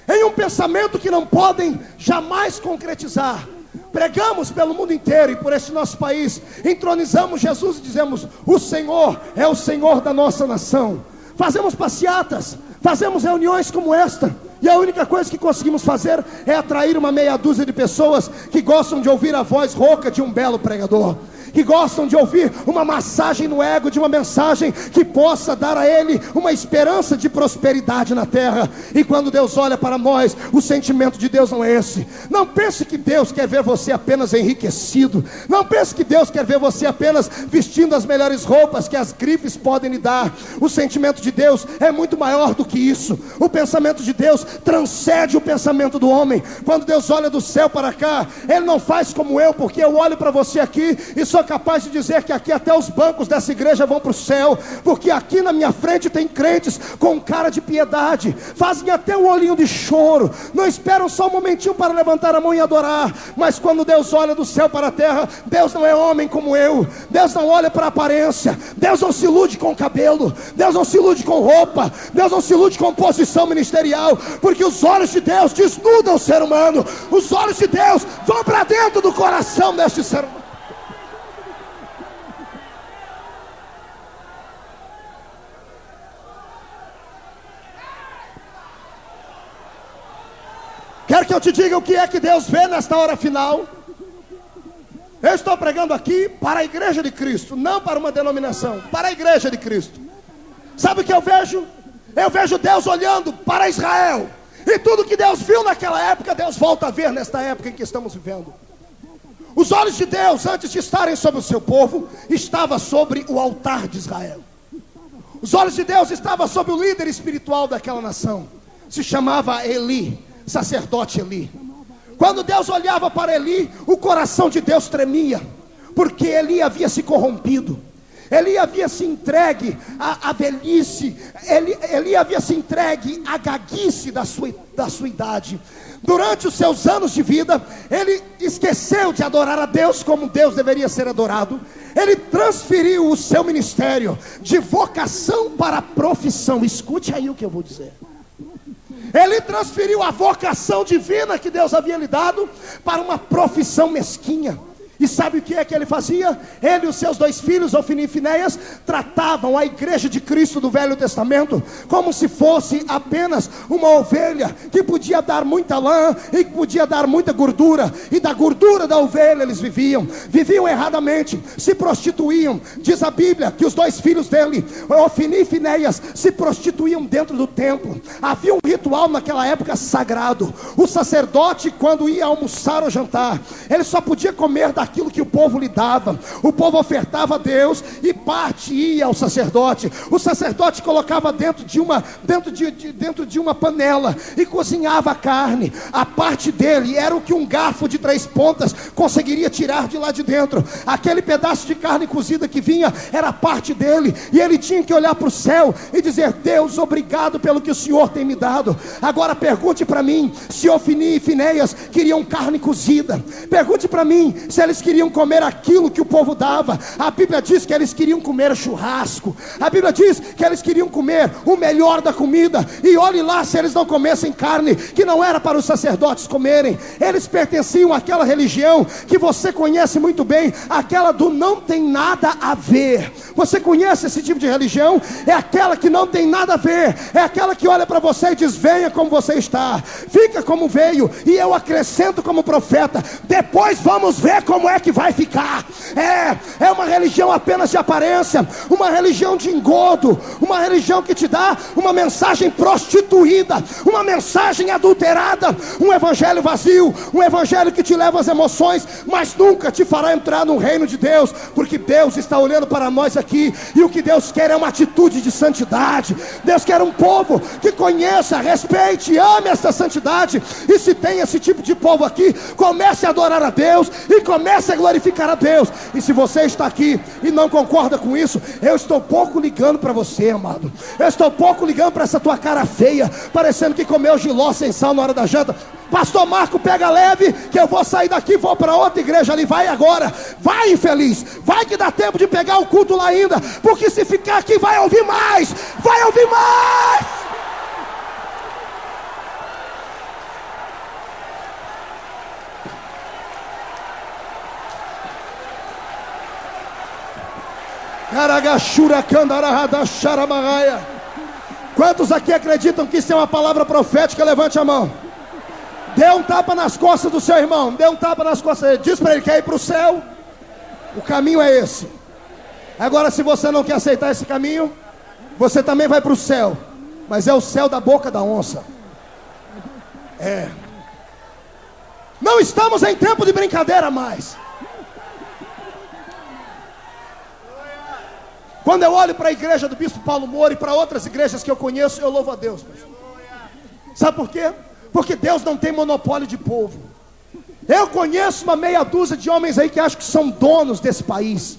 em um pensamento que não podem jamais concretizar. Pregamos pelo mundo inteiro e por este nosso país, entronizamos Jesus e dizemos: o Senhor é o Senhor da nossa nação. Fazemos passeatas, fazemos reuniões como esta, e a única coisa que conseguimos fazer é atrair uma meia dúzia de pessoas que gostam de ouvir a voz rouca de um belo pregador, que gostam de ouvir uma massagem no ego de uma mensagem que possa dar a ele uma esperança de prosperidade na terra. E quando Deus olha para nós, o sentimento de Deus não é esse. Não pense que Deus quer ver você apenas enriquecido. Não pense que Deus quer ver você apenas vestindo as melhores roupas que as grifes podem lhe dar. O sentimento de Deus é muito maior do que isso. O pensamento de Deus transcende o pensamento do homem. Quando Deus olha do céu para cá, Ele não faz como eu, porque eu olho para você aqui e sou capaz de dizer que aqui até os bancos dessa igreja vão para o céu, porque aqui na minha frente tem crentes com cara de piedade, fazem até um olhinho de choro, não esperam só um momentinho para levantar a mão e adorar. Mas quando Deus olha do céu para a terra, Deus não é homem como eu. Deus não olha para a aparência, Deus não se ilude com cabelo, Deus não se ilude com roupa, Deus não se ilude com posição ministerial, porque os olhos de Deus desnudam o ser humano. Os olhos de Deus vão para dentro do coração deste ser humano. Quero que eu te diga o que é que Deus vê nesta hora final. Eu estou pregando aqui para a igreja de Cristo, não para uma denominação, para a igreja de Cristo. Sabe o que eu vejo? Eu vejo Deus olhando para Israel. E tudo que Deus viu naquela época, Deus volta a ver nesta época em que estamos vivendo. Os olhos de Deus, antes de estarem sobre o seu povo, estavam sobre o altar de Israel. Os olhos de Deus estavam sobre o líder espiritual daquela nação. Se chamava Eli, sacerdote Eli. Quando Deus olhava para Eli, o coração de Deus tremia, porque Eli havia se corrompido. Eli havia se entregue à velhice. Eli havia se entregue à gaguice da sua idade. Durante os seus anos de vida, ele esqueceu de adorar a Deus como Deus deveria ser adorado. Ele transferiu o seu ministério de vocação para profissão. Escute aí o que eu vou dizer. Ele transferiu a vocação divina que Deus havia lhe dado para uma profissão mesquinha. E sabe o que é que ele fazia? Ele e os seus 2 filhos, Ofni e Finéias, tratavam a igreja de Cristo do Velho Testamento como se fosse apenas uma ovelha que podia dar muita lã e que podia dar muita gordura. E da gordura da ovelha eles viviam erradamente, se prostituíam. Diz a Bíblia que os 2 filhos dele, Ofni e Finéias, se prostituíam dentro do templo. Havia um ritual naquela época sagrado. O sacerdote, quando ia almoçar ou jantar, ele só podia comer daquilo que o povo lhe dava. O povo ofertava a Deus e parte ia ao sacerdote. O sacerdote colocava dentro de uma panela e cozinhava a carne. A parte dele era o que um garfo de 3 pontas conseguiria tirar de lá de dentro. Aquele pedaço de carne cozida que vinha era a parte dele, e ele tinha que olhar para o céu e dizer: Deus, obrigado pelo que o Senhor tem me dado. Agora pergunte para mim se Ofni e Finéias queriam carne cozida. Pergunte para mim se eles queriam comer aquilo que o povo dava. A Bíblia diz que eles queriam comer churrasco. A Bíblia diz que eles queriam comer o melhor da comida. E olhe lá se eles não comessem carne que não era para os sacerdotes comerem. Eles pertenciam àquela religião que você conhece muito bem, aquela do não tem nada a ver. Você conhece esse tipo de religião? É aquela que não tem nada a ver. É aquela que olha para você e diz: venha como você está, fica como veio, e eu acrescento como profeta, depois vamos ver como é que vai ficar. É uma religião apenas de aparência, uma religião de engodo, uma religião que te dá uma mensagem prostituída, uma mensagem adulterada, um evangelho vazio, um evangelho que te leva às emoções, mas nunca te fará entrar no reino de Deus, porque Deus está olhando para nós aqui, e o que Deus quer é uma atitude de santidade. Deus quer um povo que conheça, respeite e ame essa santidade. E se tem esse tipo de povo aqui, comece a adorar a Deus e comece a glorificar a Deus. E se você está aqui e não concorda com isso, eu estou pouco ligando para você, amado. Eu estou pouco ligando para essa tua cara feia, parecendo que comeu giló sem sal na hora da janta. Pastor Marco, pega leve, que eu vou sair daqui, vou para outra igreja ali. Vai agora, vai, infeliz, vai que dá tempo de pegar o culto lá ainda, porque se ficar aqui vai ouvir mais, vai ouvir mais. Quantos aqui acreditam que isso é uma palavra profética? Levante a mão. Dê um tapa nas costas do seu irmão. Dê um tapa nas costas dele. Diz para ele: quer ir para o céu? O caminho é esse. Agora, se você não quer aceitar esse caminho, você também vai para o céu, mas é o céu da boca da onça. Não estamos em tempo de brincadeira mais. Quando eu olho para a igreja do Bispo Paulo Moura e para outras igrejas que eu conheço, eu louvo a Deus. Sabe por quê? Porque Deus não tem monopólio de povo. Eu conheço uma meia dúzia de homens aí que acham que são donos desse país,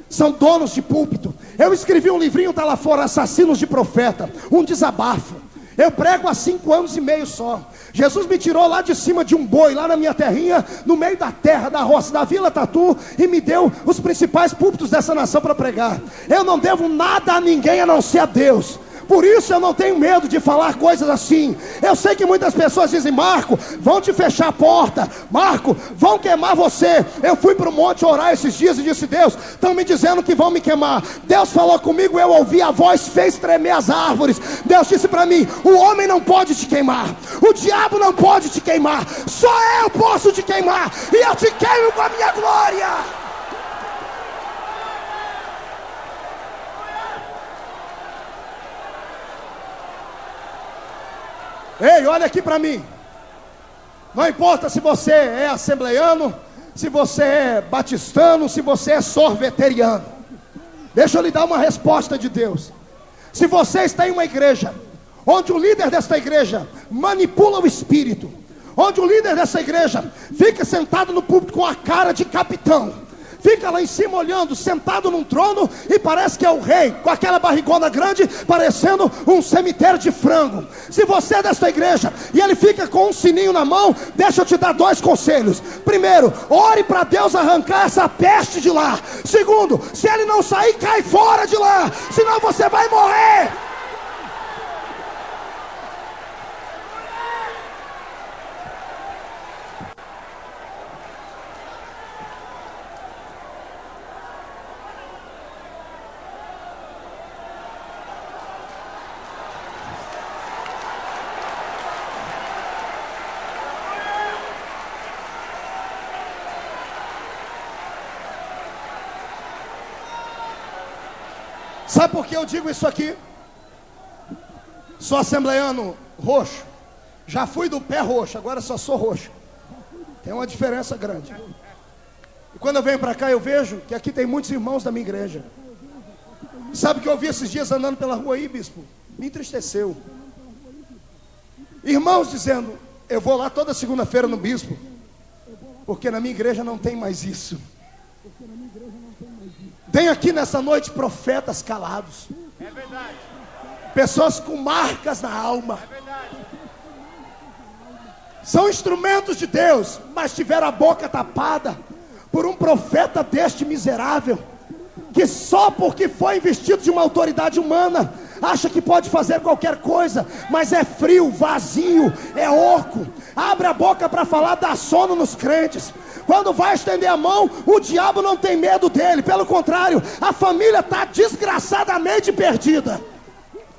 são donos de púlpito. Eu escrevi um livrinho, está lá fora, Assassinos de Profeta, um desabafo. Eu prego há 5 anos e meio só. Jesus me tirou lá de cima de um boi, lá na minha terrinha, no meio da terra, da roça, da Vila Tatu, e me deu os principais púlpitos dessa nação para pregar. Eu não devo nada a ninguém a não ser a Deus, Por isso eu não tenho medo de falar coisas assim. Eu sei que muitas pessoas dizem: Marco, vão te fechar a porta, Marco, vão queimar você. Eu fui para o monte orar esses dias e disse: Deus, estão me dizendo que vão me queimar. Deus falou comigo, eu ouvi a voz, fez tremer as árvores. Deus disse para mim: o homem não pode te queimar, o diabo não pode te queimar, só eu posso te queimar, e eu te queimo com a minha glória. Ei, olha aqui para mim. Não importa se você é assembleiano, se você é batistano, se você é sorveteriano. Deixa eu lhe dar uma resposta de Deus. Se você está em uma igreja onde o líder desta igreja manipula o espírito, onde o líder dessa igreja fica sentado no púlpito com a cara de capitão, fica lá em cima olhando, sentado num trono, e parece que é o rei, com aquela barrigona grande, parecendo um cemitério de frango. Se você é desta igreja e ele fica com um sininho na mão, deixa eu te dar 2 conselhos. Primeiro, ore para Deus arrancar essa peste de lá. Segundo, se ele não sair, cai fora de lá, senão você vai morrer. Sabe por que eu digo isso aqui? Sou assembleiano roxo. Já fui do pé roxo, agora só sou roxo. Tem uma diferença grande. E quando eu venho para cá, eu vejo que aqui tem muitos irmãos da minha igreja. Sabe o que eu vi esses dias andando pela rua aí, bispo? Me entristeceu. Irmãos dizendo: eu vou lá toda segunda-feira no bispo, porque na minha igreja não tem mais isso. Tem aqui nessa noite profetas calados. É verdade. Pessoas com marcas na alma. É verdade. São instrumentos de Deus, mas tiveram a boca tapada por um profeta deste miserável, que só porque foi investido de uma autoridade humana, acha que pode fazer qualquer coisa, mas é frio, vazio, é oco. Abre a boca para falar, dá sono nos crentes. Quando vai estender a mão, o diabo não tem medo dele. Pelo contrário, a família está desgraçadamente perdida.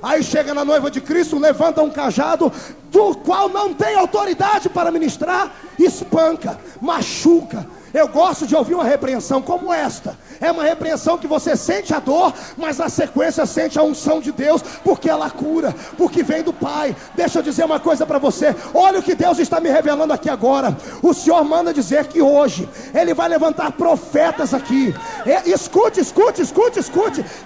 Aí chega na noiva de Cristo, levanta um cajado, do qual não tem autoridade para ministrar, espanca, machuca. Eu gosto de ouvir uma repreensão como esta. É uma repreensão que você sente a dor, mas na sequência sente a unção de Deus, porque ela cura, porque vem do Pai. Deixa eu dizer uma coisa para você. Olha o que Deus está me revelando aqui agora. O Senhor manda dizer que hoje Ele vai levantar profetas aqui. Escute.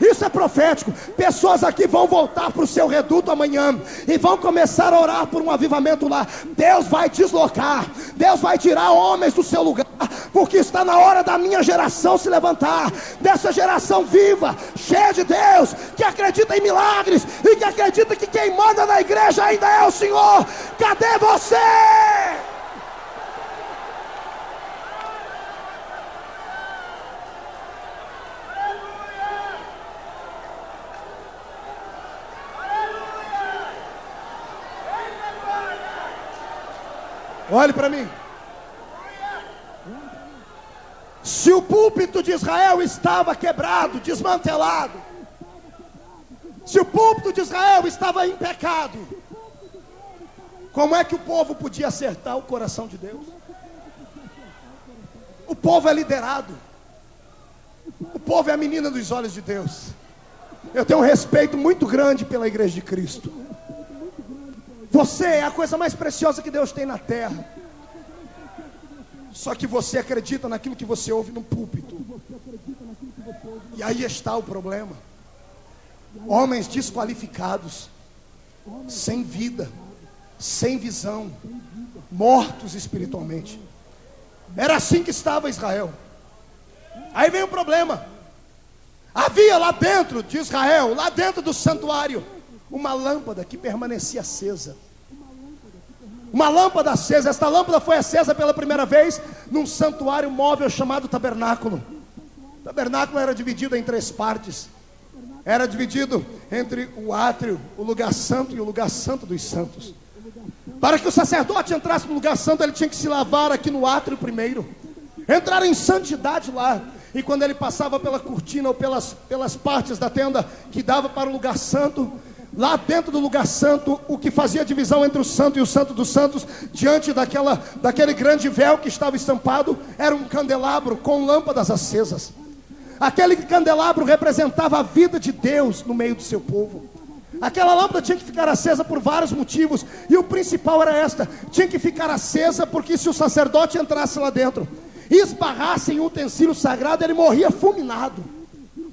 Isso é profético. Pessoas aqui vão voltar para o seu reduto amanhã e vão começar a orar por um avivamento lá. Deus vai deslocar, Deus vai tirar homens do seu lugar, porque está na hora da minha geração se levantar, dessa geração viva, cheia de Deus, que acredita em milagres e que acredita que quem manda na igreja ainda é o Senhor. Cadê você? Olhe para mim. Se o púlpito de Israel estava quebrado, desmantelado, se o púlpito de Israel estava em pecado, como é que o povo podia acertar o coração de Deus? O povo é liderado, o povo é a menina dos olhos de Deus. Eu tenho um respeito muito grande pela igreja de Cristo. Você é a coisa mais preciosa que Deus tem na terra. Só que você acredita naquilo que você ouve no púlpito. E aí está o problema. Homens desqualificados, sem vida, sem visão, mortos espiritualmente. Era assim que estava Israel. Aí vem o problema. Havia lá dentro de Israel, lá dentro do santuário, uma lâmpada que permanecia acesa. Uma lâmpada acesa. Esta lâmpada foi acesa pela primeira vez num santuário móvel chamado tabernáculo. O tabernáculo era dividido em 3 partes. Era dividido entre o átrio, o lugar santo e o lugar santo dos santos. Para que o sacerdote entrasse no lugar santo, ele tinha que se lavar aqui no átrio primeiro, entrar em santidade lá. E quando ele passava pela cortina ou pelas partes da tenda que dava para o lugar santo, lá dentro do lugar santo, o que fazia divisão entre o santo e o santo dos santos, diante daquele grande véu que estava estampado, era um candelabro com lâmpadas acesas. Aquele candelabro representava a vida de Deus no meio do seu povo. Aquela lâmpada tinha que ficar acesa por vários motivos, e o principal era tinha que ficar acesa porque se o sacerdote entrasse lá dentro e esbarrasse em um utensílio sagrado, ele morria fulminado.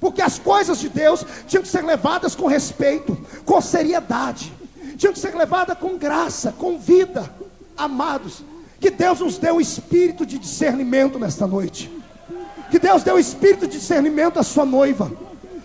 Porque as coisas de Deus tinham que ser levadas com respeito, com seriedade, tinham que ser levadas com graça, com vida. Amados, que Deus nos dê um espírito de discernimento nesta noite. Que Deus dê um espírito de discernimento à sua noiva.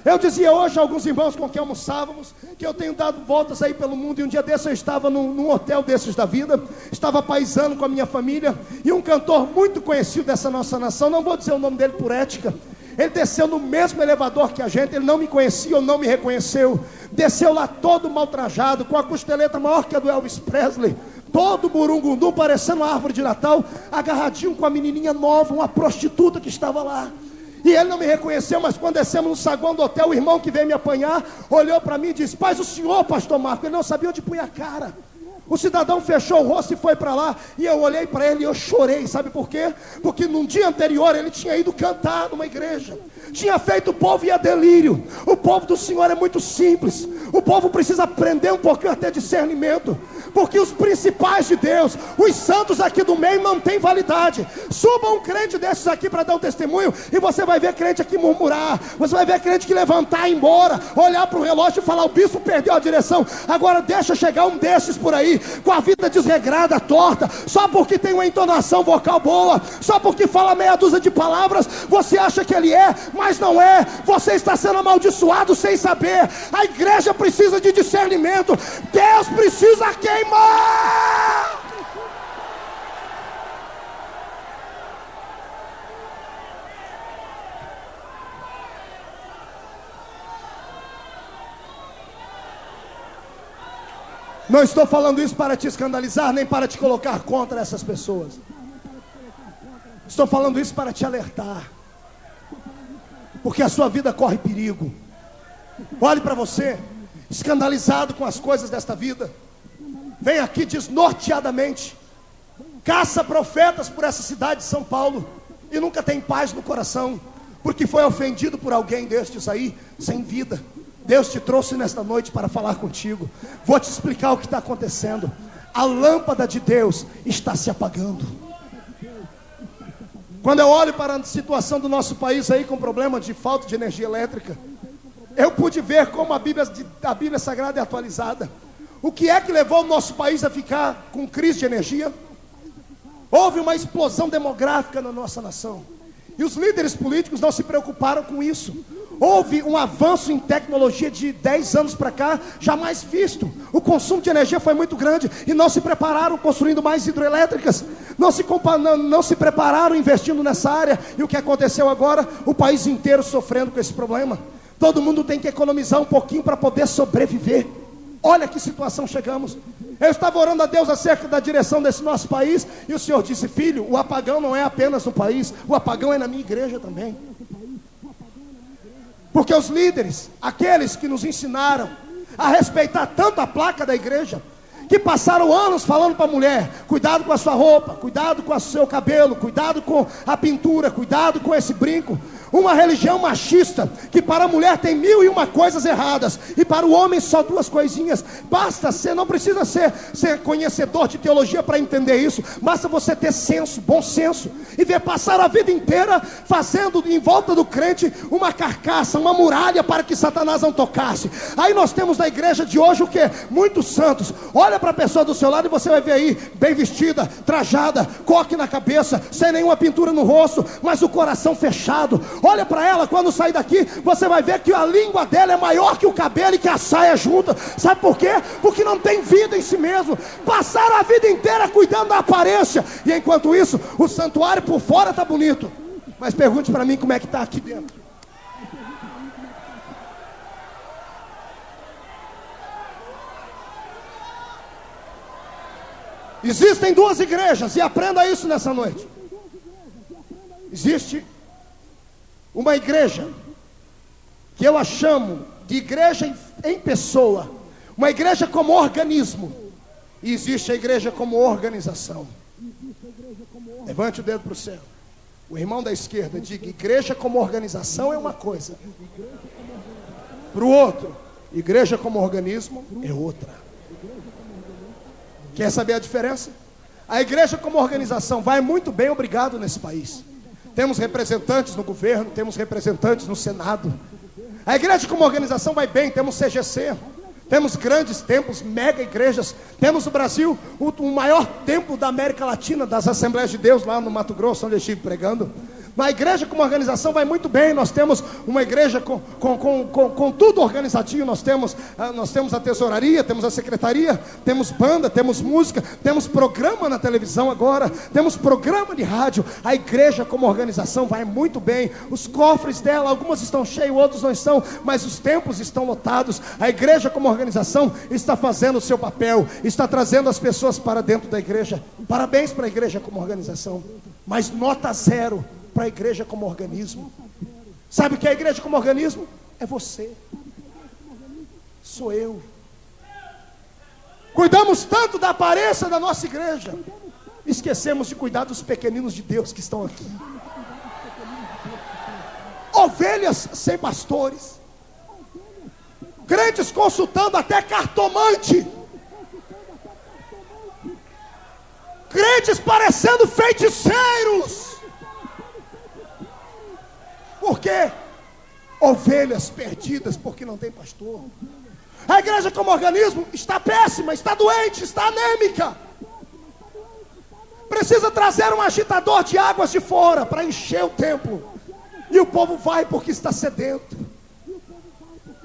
Eu dizia hoje a alguns irmãos com quem almoçávamos, que eu tenho dado voltas aí pelo mundo, e um dia desse eu estava num hotel desses da vida, estava paisando com a minha família, e um cantor muito conhecido dessa nossa nação, não vou dizer o nome dele por ética, ele desceu no mesmo elevador que a gente, ele não me conhecia ou não me reconheceu, desceu lá todo maltrajado, com a costeleta maior que a do Elvis Presley, todo burungundu, parecendo uma árvore de Natal, agarradinho com a menininha nova, uma prostituta que estava lá. E ele não me reconheceu, mas quando descemos no saguão do hotel, o irmão que veio me apanhar, olhou para mim e disse: paz o senhor, pastor Marco. Ele não sabia onde punha a cara. O cidadão fechou o rosto e foi para lá, e eu olhei para ele e eu chorei. Sabe por quê? Porque no dia anterior ele tinha ido cantar numa igreja, tinha feito o povo ir a delírio. O povo do Senhor é muito simples, o povo precisa aprender um pouquinho até discernimento, porque os principais de Deus, os santos aqui do meio, não têm validade. Suba um crente desses aqui para dar um testemunho, e você vai ver crente aqui murmurar, você vai ver crente que levantar e ir embora, olhar para o relógio e falar: o bispo perdeu a direção. Agora deixa chegar um desses por aí, com a vida desregrada, torta, só porque tem uma entonação vocal boa, só porque fala meia dúzia de palavras, você acha que ele é, mas não é. Você está sendo amaldiçoado sem saber. A igreja precisa de discernimento. Deus precisa queimar. Não estou falando isso para te escandalizar, nem para te colocar contra essas pessoas. Estou falando isso para te alertar, porque a sua vida corre perigo. Olhe para você, escandalizado com as coisas desta vida, vem aqui desnorteadamente, caça profetas por essa cidade de São Paulo, e nunca tem paz no coração, porque foi ofendido por alguém destes aí, sem vida. Deus te trouxe nesta noite para falar contigo. Vou te explicar o que está acontecendo. A lâmpada de Deus está se apagando. Quando eu olho para a situação do nosso país aí, com problema de falta de energia elétrica, eu pude ver como a Bíblia Sagrada é atualizada. O que é que levou o nosso país a ficar com crise de energia? Houve uma explosão demográfica na nossa nação, e os líderes políticos não se preocuparam com isso. Houve um avanço em tecnologia de 10 anos para cá, jamais visto. O consumo de energia foi muito grande, e não se prepararam construindo mais hidrelétricas, não se prepararam investindo nessa área. E o que aconteceu agora? O país inteiro sofrendo com esse problema. Todo mundo tem que economizar um pouquinho para poder sobreviver. Olha que situação chegamos. Eu estava orando a Deus acerca da direção desse nosso país, e o Senhor disse: filho, o apagão não é apenas no país, o apagão é na minha igreja também. Porque os líderes, aqueles que nos ensinaram a respeitar tanto a placa da igreja, que passaram anos falando para a mulher: cuidado com a sua roupa, cuidado com o seu cabelo, cuidado com a pintura, cuidado com esse brinco. Uma religião machista, que para a mulher tem 1001 coisas erradas, e para o homem só 2 coisinhas. Basta ser, não precisa ser conhecedor de teologia para entender isso. Basta você ter senso, bom senso, e ver passar a vida inteira fazendo em volta do crente uma carcaça, uma muralha para que Satanás não tocasse. Aí nós temos na igreja de hoje o que? Muitos santos. Olha para a pessoa do seu lado e você vai ver aí, bem vestida, trajada, coque na cabeça, sem nenhuma pintura no rosto, mas o coração fechado. Olha para ela, quando sair daqui, você vai ver que a língua dela é maior que o cabelo e que a saia junta. Sabe por quê? Porque não tem vida em si mesmo. Passaram a vida inteira cuidando da aparência, e enquanto isso, o santuário por fora está bonito, mas pergunte para mim como é que está aqui dentro. Existem duas igrejas, e aprenda isso nessa noite. Existe uma igreja que eu a chamo de igreja em pessoa, uma igreja como organismo, e existe a igreja como organização. Levante o dedo para o céu. O irmão da esquerda diga: igreja como organização é uma coisa, para o outro, igreja como organismo é outra. Quer saber a diferença? A igreja como organização vai muito bem, obrigado, nesse país. Temos representantes no governo, temos representantes no Senado. A igreja como organização vai bem, temos CGC, temos grandes templos, mega igrejas. Temos no Brasil o maior templo da América Latina, das Assembleias de Deus, lá no Mato Grosso, onde eu estive pregando. Na igreja como organização vai muito bem. Nós temos uma igreja com tudo organizadinho. Nós temos a tesouraria, temos a secretaria, temos banda, temos música, temos programa na televisão agora, temos programa de rádio. A igreja como organização vai muito bem. Os cofres dela, algumas estão cheios, outros não estão, mas os templos estão lotados. A igreja como organização está fazendo o seu papel, está trazendo as pessoas para dentro da igreja. Parabéns para a igreja como organização, mas nota 0 para a igreja como organismo. Sabe o que é a igreja como organismo? É você, sou eu. Cuidamos tanto da aparência da nossa igreja, esquecemos de cuidar dos pequeninos de Deus que estão aqui. Ovelhas sem pastores, crentes consultando até cartomante, crentes parecendo feiticeiros. Por quê? Ovelhas perdidas porque não tem pastor. A igreja como organismo está péssima, está doente, está anêmica. Precisa trazer um agitador de águas de fora para encher o templo. E o povo vai porque está sedento.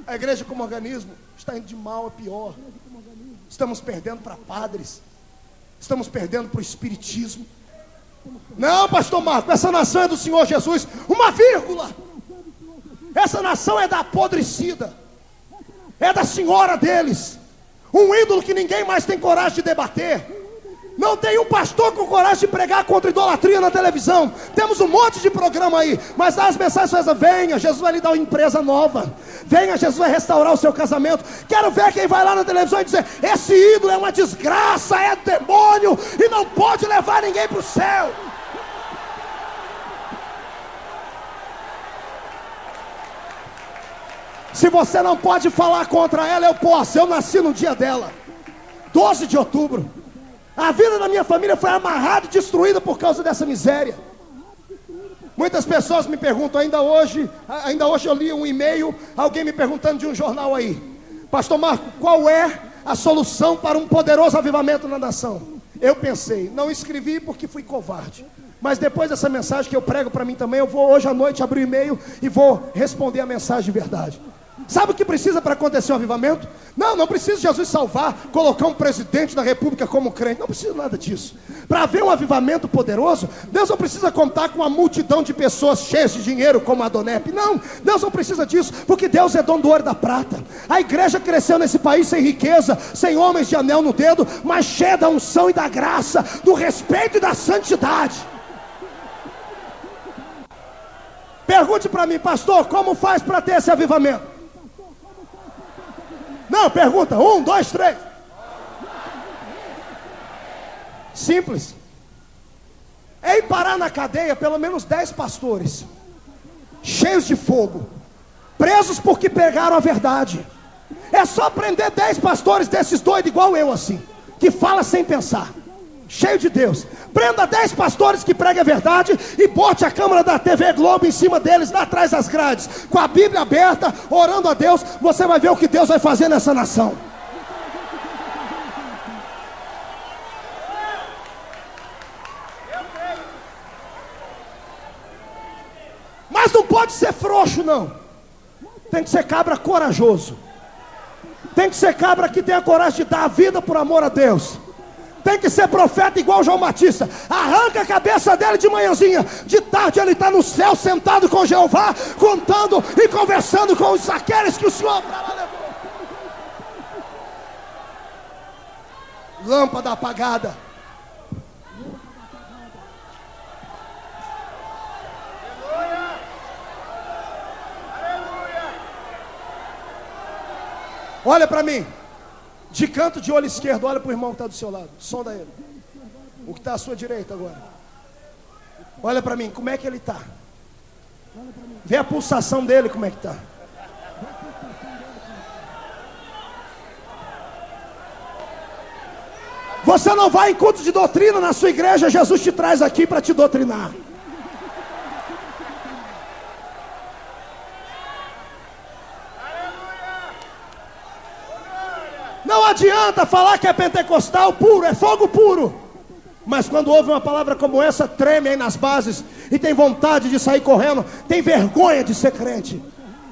A igreja como organismo está indo de mal a pior. Estamos perdendo para padres, estamos perdendo para o espiritismo. Não, pastor Marco, essa nação é do Senhor Jesus. Uma vírgula. Essa nação é da apodrecida, é da senhora deles, um ídolo que ninguém mais tem coragem de debater. Não tem um pastor com coragem de pregar contra idolatria na televisão. Temos um monte de programa aí, mas as mensagens são: venha, Jesus vai lhe dar uma empresa nova, venha, Jesus vai restaurar o seu casamento. Quero ver quem vai lá na televisão e dizer: esse ídolo é uma desgraça, é demônio e não pode levar ninguém para o céu. Se você não pode falar contra ela, eu posso. Eu nasci no dia dela, 12 de outubro. A vida da minha família foi amarrada e destruída por causa dessa miséria. Muitas pessoas me perguntam, ainda hoje eu li um e-mail, alguém me perguntando de um jornal aí: pastor Marco, qual é a solução para um poderoso avivamento na nação? Eu pensei, não escrevi porque fui covarde, mas depois dessa mensagem que eu prego para mim também, eu vou hoje à noite abrir o e-mail e vou responder a mensagem de verdade. Sabe o que precisa para acontecer um avivamento? Não precisa Jesus salvar, colocar um presidente da república como crente. Não precisa nada disso. Para haver um avivamento poderoso, Deus não precisa contar com uma multidão de pessoas cheias de dinheiro como a Adonep. Não, Deus não precisa disso, porque Deus é dono do ouro e da prata. A igreja cresceu nesse país sem riqueza, sem homens de anel no dedo, mas cheia da unção e da graça, do respeito e da santidade. Pergunte para mim, pastor, como faz para ter esse avivamento? Não, pergunta, 1, 2, 3. Simples. É ir parar na cadeia pelo menos 10 pastores, cheios de fogo, presos porque pegaram a verdade. É só prender 10 pastores desses doidos igual eu assim, que fala sem pensar, cheio de Deus. Prenda 10 pastores que pregam a verdade e bote a câmera da TV Globo em cima deles, lá atrás das grades, com a Bíblia aberta, orando a Deus. Você vai ver o que Deus vai fazer nessa nação. Mas não pode ser frouxo, não. Tem que ser cabra corajoso. Tem que ser cabra que tenha coragem de dar a vida por amor a Deus. Tem que ser profeta igual João Batista. Arranca a cabeça dele de manhãzinha, de tarde ele está no céu sentado com Jeová, contando e conversando com aqueles que o Senhor para lá levou. Lâmpada apagada, Olha para mim. De canto de olho esquerdo, olha para o irmão que está do seu lado. Sonda ele. O que está à sua direita agora. Olha para mim, como é que ele está? Vê a pulsação dele, como é que está. Você não vai em culto de doutrina na sua igreja, Jesus te traz aqui para te doutrinar. Não adianta falar que é pentecostal puro, é fogo puro. Mas quando ouve uma palavra como essa, treme aí nas bases e tem vontade de sair correndo, tem vergonha de ser crente.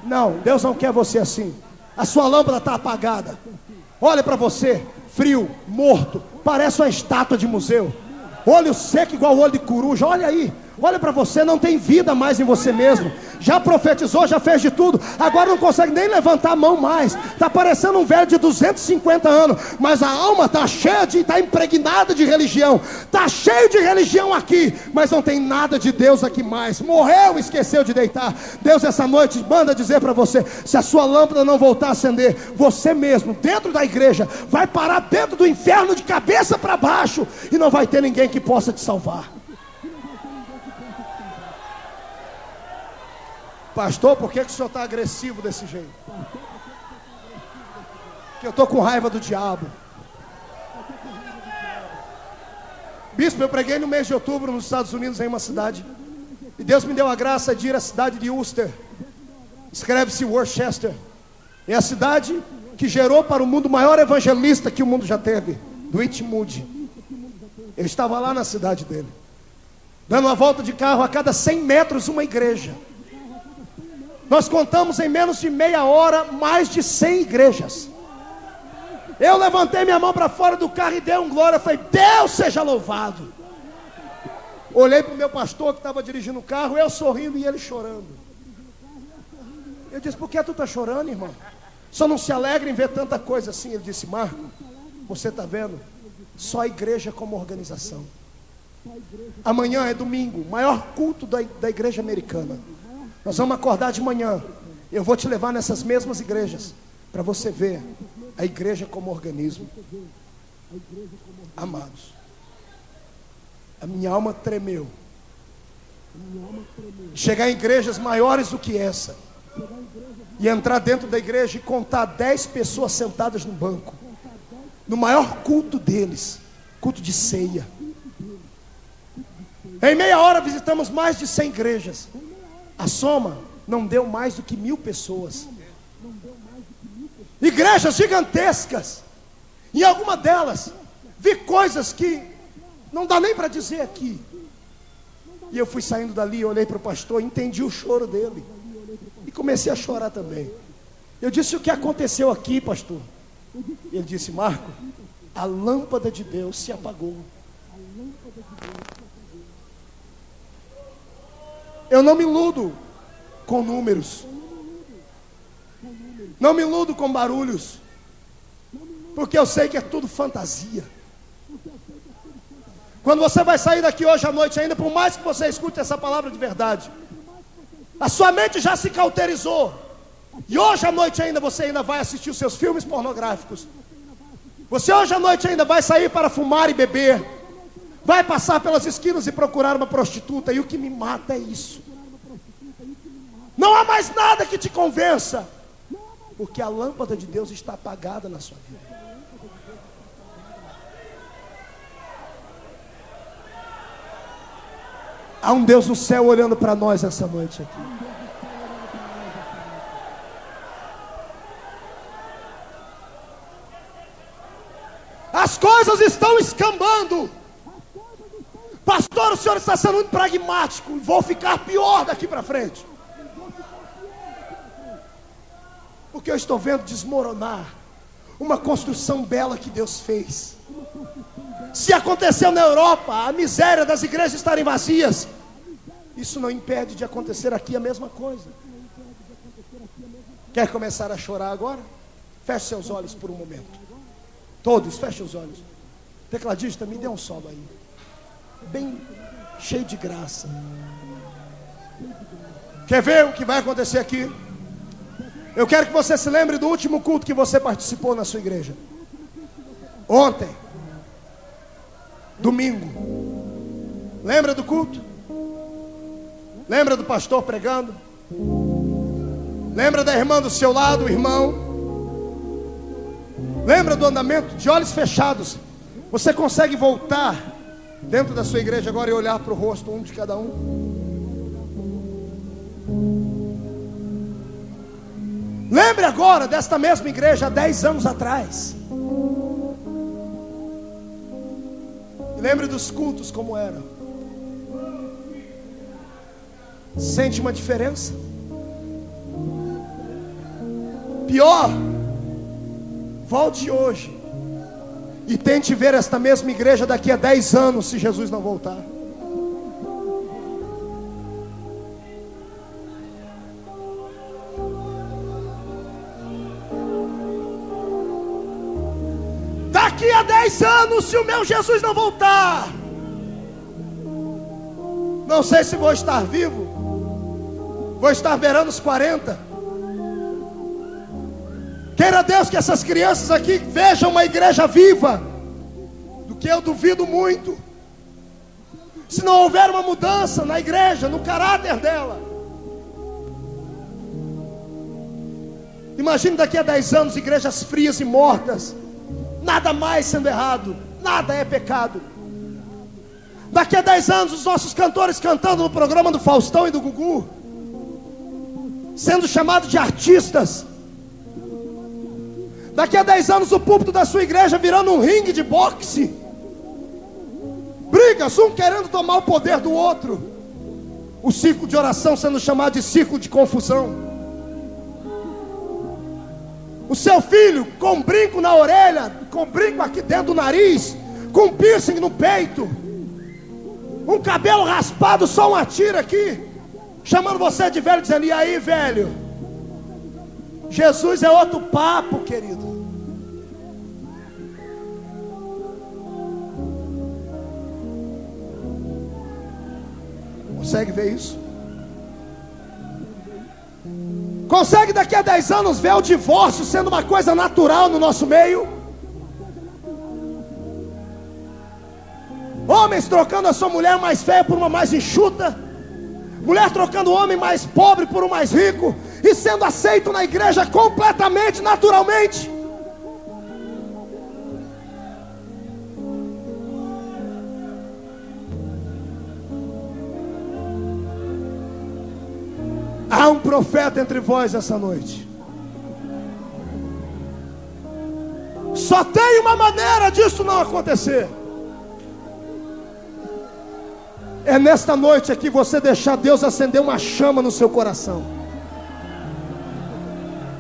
Não, Deus não quer você assim. A sua lâmpada está apagada. Olha para você, frio, morto, parece uma estátua de museu. Olho seco igual o olho de coruja. Olha aí, olha para você, não tem vida mais em você mesmo. Já profetizou, já fez de tudo. Agora não consegue nem levantar a mão mais. Está parecendo um velho de 250 anos. Mas a alma está cheia está impregnada de religião. Está cheio de religião aqui, mas não tem nada de Deus aqui mais. Morreu, esqueceu de deitar. Deus essa noite manda dizer para você: se a sua lâmpada não voltar a acender, você mesmo, dentro da igreja, vai parar dentro do inferno de cabeça para baixo. E não vai ter ninguém que possa te salvar. Pastor, por que o senhor está agressivo desse jeito? Porque eu estou com raiva do diabo. Bispo, eu preguei no mês de outubro nos Estados Unidos, em uma cidade. E Deus me deu a graça de ir à cidade de Worcester. Escreve-se Worcester. É a cidade que gerou para o mundo o maior evangelista que o mundo já teve, Dwight Moody. Eu estava lá na cidade dele, dando uma volta de carro a cada 100 metros uma igreja. Nós contamos em menos de meia hora mais de 100 igrejas. Eu levantei minha mão para fora do carro e dei um glória. Falei: Deus seja louvado. Olhei para o meu pastor que estava dirigindo o carro, eu sorrindo e ele chorando. Eu disse: por que tu está chorando, irmão? Só não se alegra em ver tanta coisa assim. Ele disse: Marco, você está vendo? Só a igreja como organização. Amanhã é domingo, maior culto da igreja americana. Nós vamos acordar de manhã. Eu vou te levar nessas mesmas igrejas para você ver a igreja como organismo. Amados, a minha alma tremeu. Chegar em igrejas maiores do que essa e entrar dentro da igreja e contar 10 pessoas sentadas no banco, no maior culto deles, culto de ceia. Em meia hora visitamos mais de 100 igrejas. A soma não deu mais do que 1000 pessoas. Igrejas gigantescas. Em alguma delas vi coisas que não dá nem para dizer aqui. E eu fui saindo dali, olhei para o pastor, entendi o choro dele e comecei a chorar também. Eu disse: o que aconteceu aqui, pastor? Ele disse: Marco, a lâmpada de Deus se apagou. Eu não me iludo com números, não me iludo com barulhos, porque eu sei que é tudo fantasia. Quando você vai sair daqui hoje à noite ainda, por mais que você escute essa palavra de verdade, a sua mente já se cauterizou. E hoje à noite ainda você ainda vai assistir os seus filmes pornográficos. Você hoje à noite ainda vai sair para fumar e beber. Vai passar pelas esquinas e procurar uma prostituta. E o que me mata é isso. Não há mais nada que te convença, porque a lâmpada de Deus está apagada na sua vida. Há um Deus no céu olhando para nós essa noite aqui. As coisas estão escambando. Pastor, o senhor está sendo muito pragmático. Vou ficar pior daqui para frente. Porque eu estou vendo desmoronar uma construção bela que Deus fez. Se aconteceu na Europa a miséria das igrejas estarem vazias, isso não impede de acontecer aqui a mesma coisa. Quer começar a chorar agora? Feche seus olhos por um momento. Todos, feche os olhos. Tecladista, me dê um solo aí, bem cheio de graça. Quer ver o que vai acontecer aqui? Eu quero que você se lembre do último culto que você participou na sua igreja. Ontem, domingo. Lembra do culto? Lembra do pastor pregando? Lembra da irmã do seu lado, o irmão? Lembra do andamento? De olhos fechados, você consegue voltar dentro da sua igreja agora e olhar para o rosto um de cada um? Lembre agora desta mesma igreja há 10 anos atrás. E lembre dos cultos como eram. Sente uma diferença? Pior, volte hoje e tente ver esta mesma igreja daqui a 10 anos, se Jesus não voltar. Daqui a 10 anos, se o meu Jesus não voltar, não sei se vou estar vivo, vou estar beirando os 40. Queira Deus que essas crianças aqui vejam uma igreja viva, do que eu duvido muito. Se não houver uma mudança na igreja, no caráter dela, imagine daqui a 10 anos igrejas frias e mortas, nada mais sendo errado, nada é pecado. Daqui a 10 anos os nossos cantores cantando no programa do Faustão e do Gugu, sendo chamados de artistas. Daqui a 10 anos o púlpito da sua igreja virando um ringue de boxe, brigas, um querendo tomar o poder do outro, o círculo de oração sendo chamado de círculo de confusão. O seu filho com brinco na orelha, com brinco aqui dentro do nariz, com piercing no peito, um cabelo raspado, só uma tira aqui, chamando você de velho, dizendo: e aí, velho? Jesus é outro papo, querido. Consegue ver isso? Consegue daqui a 10 anos ver o divórcio sendo uma coisa natural no nosso meio? Homens trocando a sua mulher mais feia por uma mais enxuta, mulher trocando o homem mais pobre por um mais rico, e sendo aceito na igreja completamente naturalmente. Há um profeta entre vós essa noite. Só tem uma maneira disso não acontecer. É nesta noite aqui você deixar Deus acender uma chama no seu coração.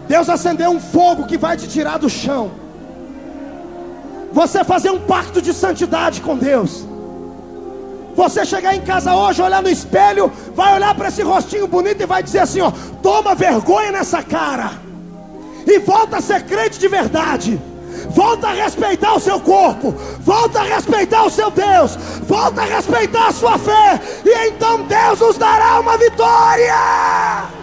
Deus acender um fogo que vai te tirar do chão. Você fazer um pacto de santidade com Deus. Você chegar em casa hoje, olhar no espelho, vai olhar para esse rostinho bonito e vai dizer assim, ó: toma vergonha nessa cara e volta a ser crente de verdade. Volta a respeitar o seu corpo, volta a respeitar o seu Deus, volta a respeitar a sua fé, e então Deus nos dará uma vitória.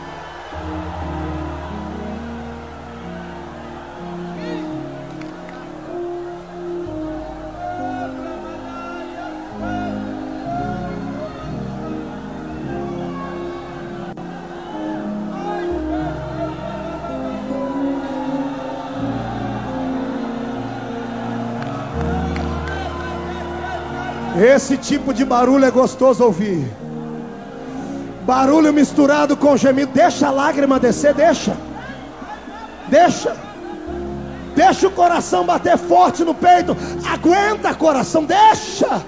Esse tipo de barulho é gostoso ouvir. Barulho misturado com gemido. Deixa a lágrima descer, deixa. Deixa o coração bater forte no peito. Aguenta, coração, deixa.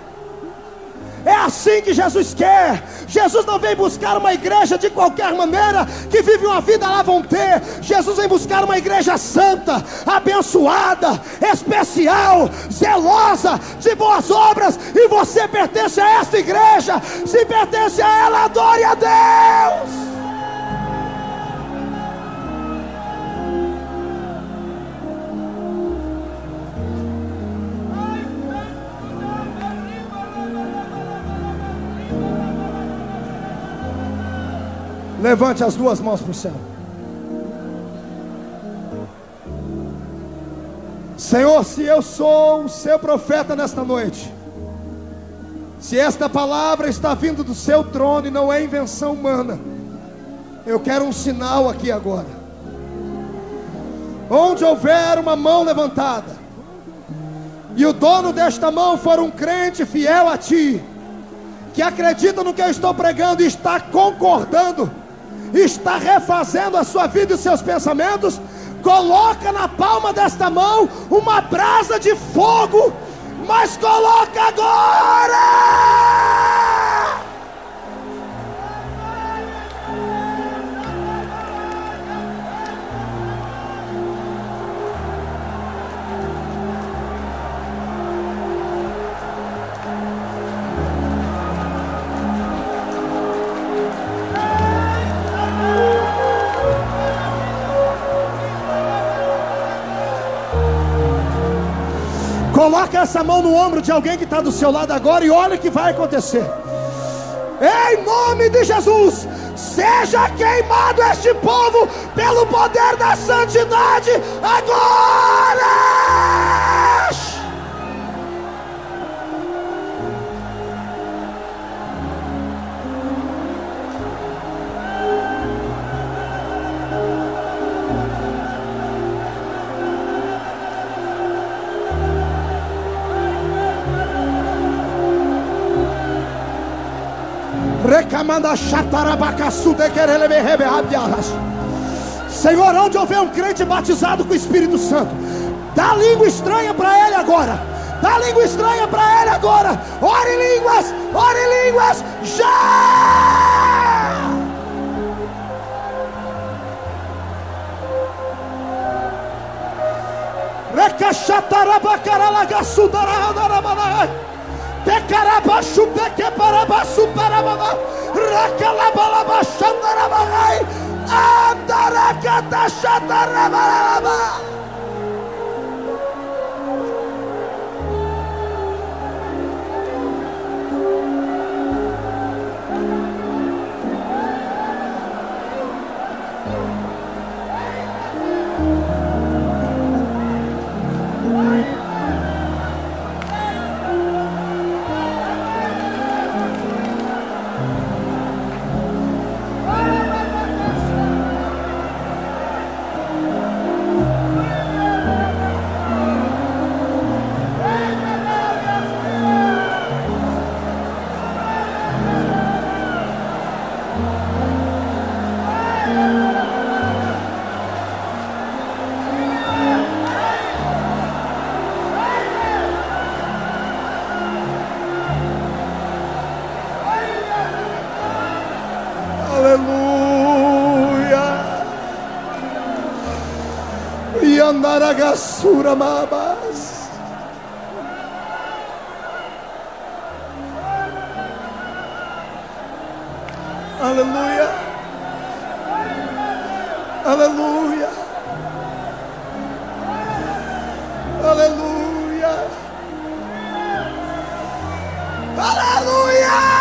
É assim que Jesus quer. Jesus não vem buscar uma igreja de qualquer maneira, que vive uma vida lá vão ter. Jesus vem buscar uma igreja santa, abençoada, especial, zelosa, de boas obras. E você pertence a esta igreja. Se pertence a ela, adore a Deus. Levante as duas mãos para o céu. Senhor, se eu sou o seu profeta nesta noite, se esta palavra está vindo do seu trono e não é invenção humana, eu quero um sinal aqui agora. Onde houver uma mão levantada, e o dono desta mão for um crente fiel a ti, que acredita no que eu estou pregando e está concordando, está refazendo a sua vida e os seus pensamentos, coloca na palma desta mão uma brasa de fogo, mas coloca agora! Coloca essa mão no ombro de alguém que está do seu lado agora e olha o que vai acontecer. Em nome de Jesus, seja queimado este povo pelo poder da santidade agora. Senhor, onde houver um crente batizado com o Espírito Santo, dá língua estranha para ele agora. Dá língua estranha para ele agora. Ore em línguas, já! Pecarabaxu, pequeparabaçu, parababa, racalabalabachandarabagai, andaracatachatarabalaba. Yandaragassura mabas. Aleluia. Aleluia. Aleluia. Aleluia.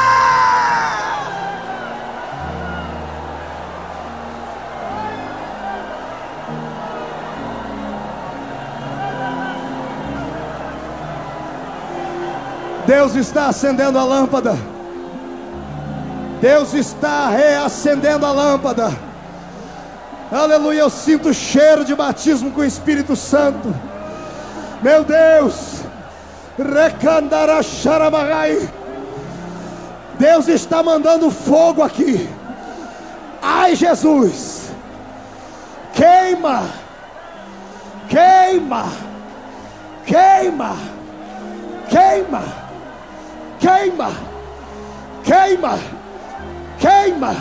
Deus está acendendo a lâmpada. Deus está reacendendo a lâmpada. Aleluia, eu sinto o cheiro de batismo com o Espírito Santo. Meu Deus. Recandaracharabagai. Deus está mandando fogo aqui. Ai, Jesus. Queima. Queima. Queima. Queima. Queima, queima, queima,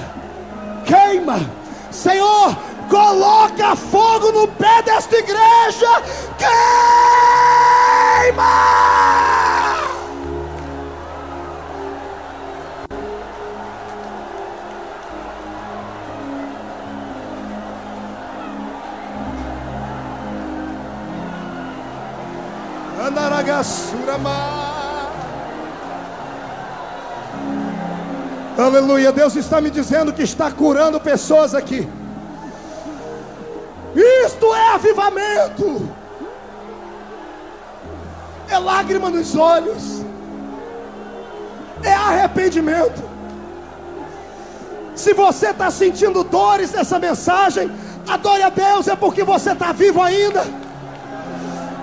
queima. Senhor, coloca fogo no pé desta igreja. Queima! Andaragasurama. Aleluia, Deus está me dizendo que está curando pessoas aqui. Isto é avivamento. lágrima nos olhos, é arrependimento. Se você está sentindo dores nessa mensagem, adore a Deus, é porque você está vivo ainda.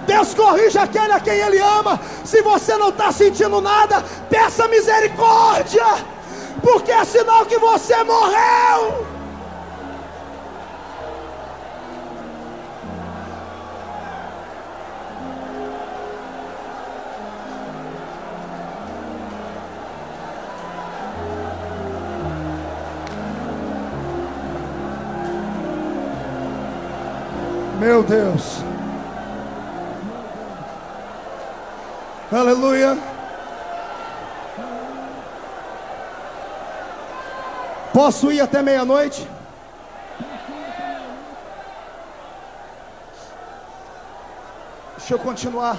Deus corrige aquele a quem Ele ama. Se você não está sentindo nada, peça misericórdia, porque é sinal que você morreu. Meu Deus, aleluia. Posso ir até meia-noite? Deixa eu continuar.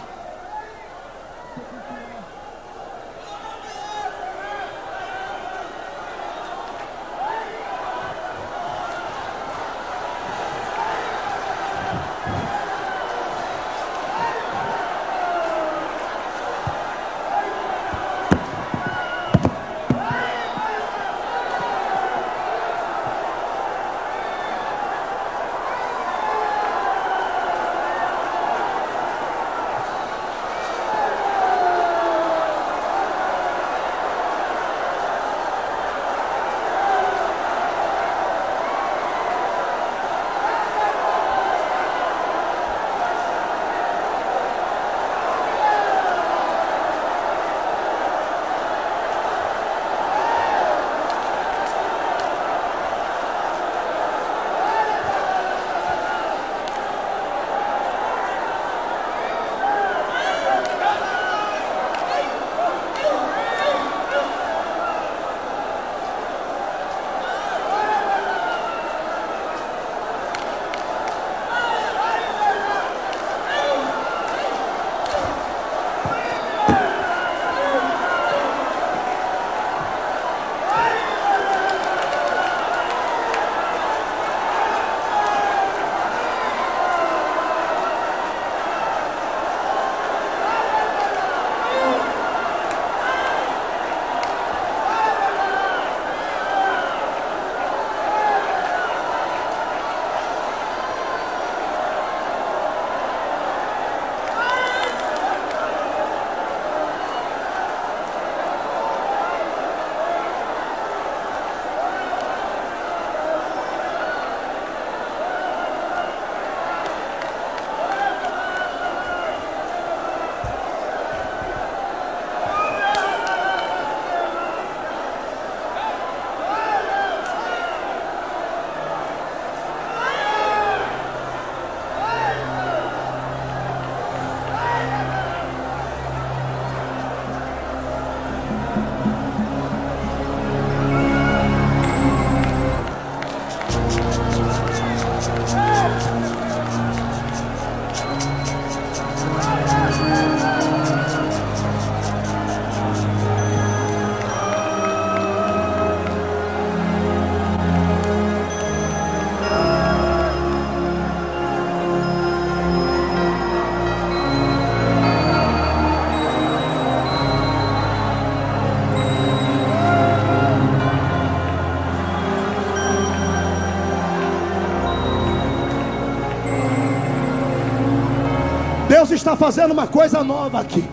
Deus está fazendo uma coisa nova aqui.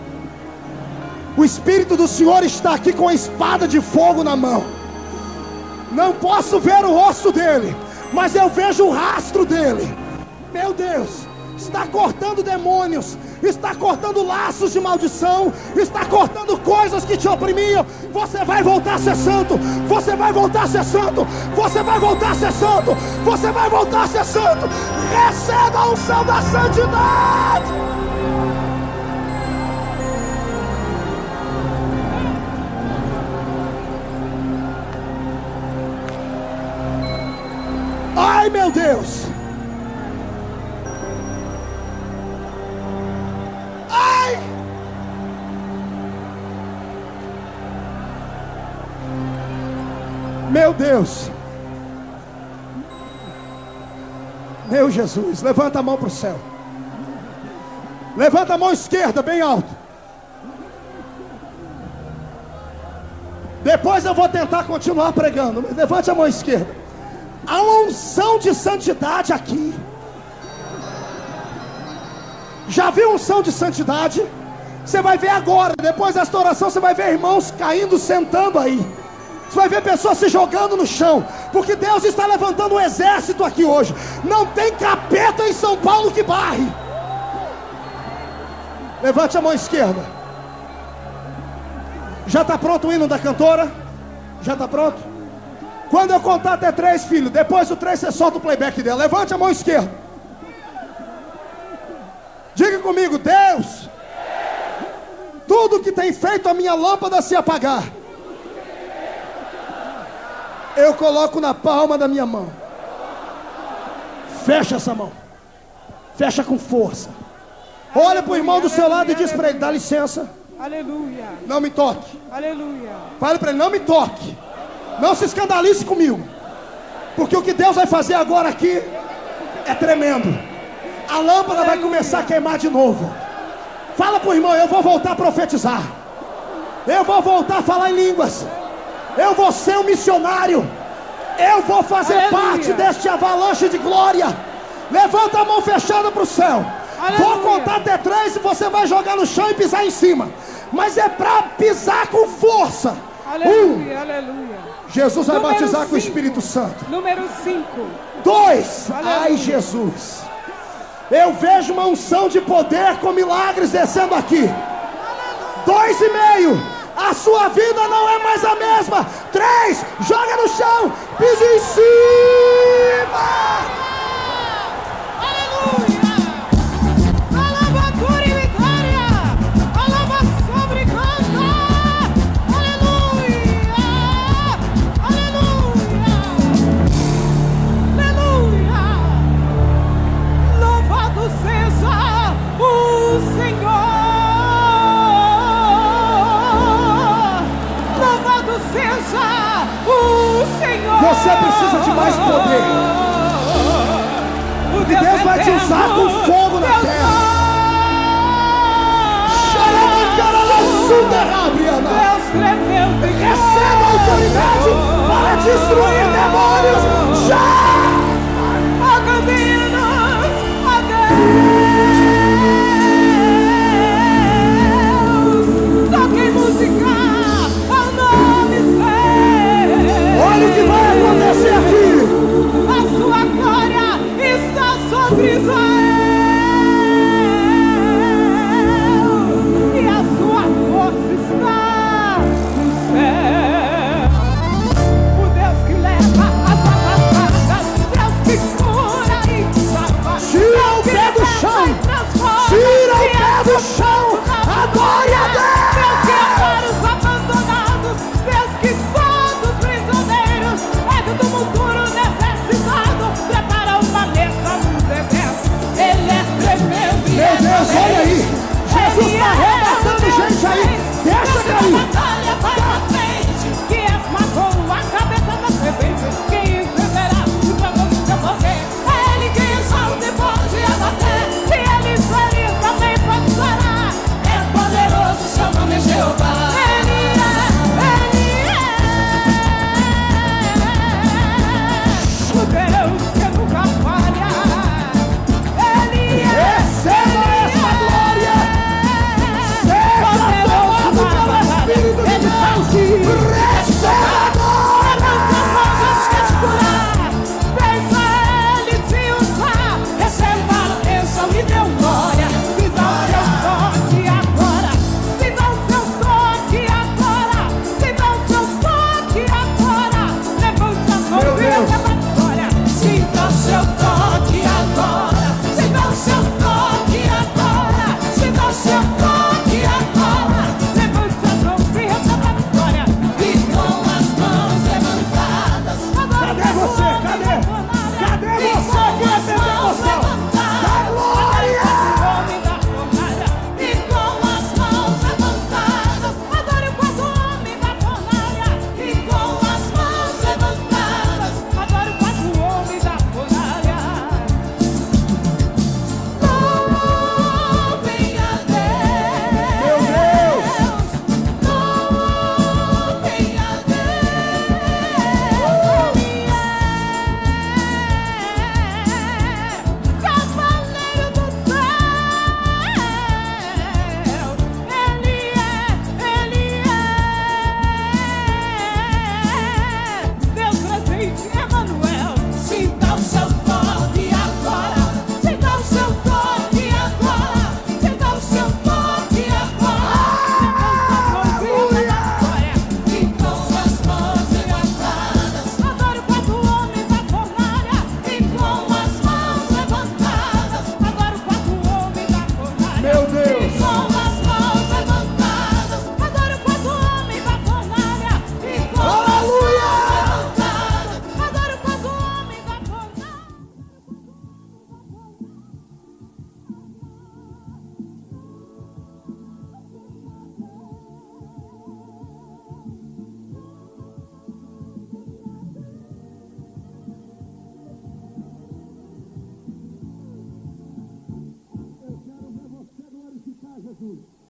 O Espírito do Senhor está aqui com a espada de fogo na mão. Não posso ver o rosto dele, mas eu vejo o rastro dele. Meu Deus, está cortando demônios, está cortando laços de maldição, está cortando coisas que te oprimiam. Você vai voltar a ser santo, você vai voltar a ser santo, você vai voltar a ser santo, você vai voltar a ser santo. Receba a unção da santidade. Ai, meu Deus. Ai. Meu Deus. Meu Jesus, levanta a mão para o céu. Levanta a mão esquerda bem alto. Depois eu vou tentar continuar pregando, mas levante a mão esquerda. Há uma unção de santidade aqui. Já viu unção de santidade? Você vai ver agora, depois desta oração, você vai ver irmãos caindo, sentando aí. Você vai ver pessoas se jogando no chão, porque Deus está levantando um exército aqui hoje. Não tem capeta em São Paulo que barre. Levante a mão esquerda. Já está pronto o hino da cantora? Já está pronto? Quando eu contar até 3, filho, depois do 3 você solta o playback dela. Levante a mão esquerda. Diga comigo: Deus, tudo que tem feito a minha lâmpada se apagar, eu coloco na palma da minha mão. Fecha essa mão. Fecha com força. Olha para o irmão do seu lado e diz para ele: dá licença. Aleluia. Não me toque. Aleluia. Fale para ele: não me toque. Não se escandalize comigo, porque o que Deus vai fazer agora aqui é tremendo. A lâmpada vai começar a queimar de novo. Fala para o irmão: eu vou voltar a profetizar. Eu vou voltar a falar em línguas. Eu vou ser um missionário. Eu vou fazer parte deste avalanche de glória. Levanta a mão fechada para o céu. Aleluia. Vou contar até 3 e você vai jogar no chão e pisar em cima. Mas é para pisar com força. Aleluia, aleluia. Jesus vai batizar com o Espírito Santo. Número 5. 2. Ai, Jesus. Eu vejo uma unção de poder com milagres descendo aqui. 2,5. A sua vida não é mais a mesma. 3. Joga no chão. Pisa em cima. Aleluia. Alavatura e vitória. Alava sobre canta. Aleluia. Aleluia. Aleluia. Louvado seja o Senhor. Seja o Senhor. Você precisa de mais poder. E Deus vai te usar com fogo na terra. Deus tremeu. Receba a autoridade para destruir demônios. Já!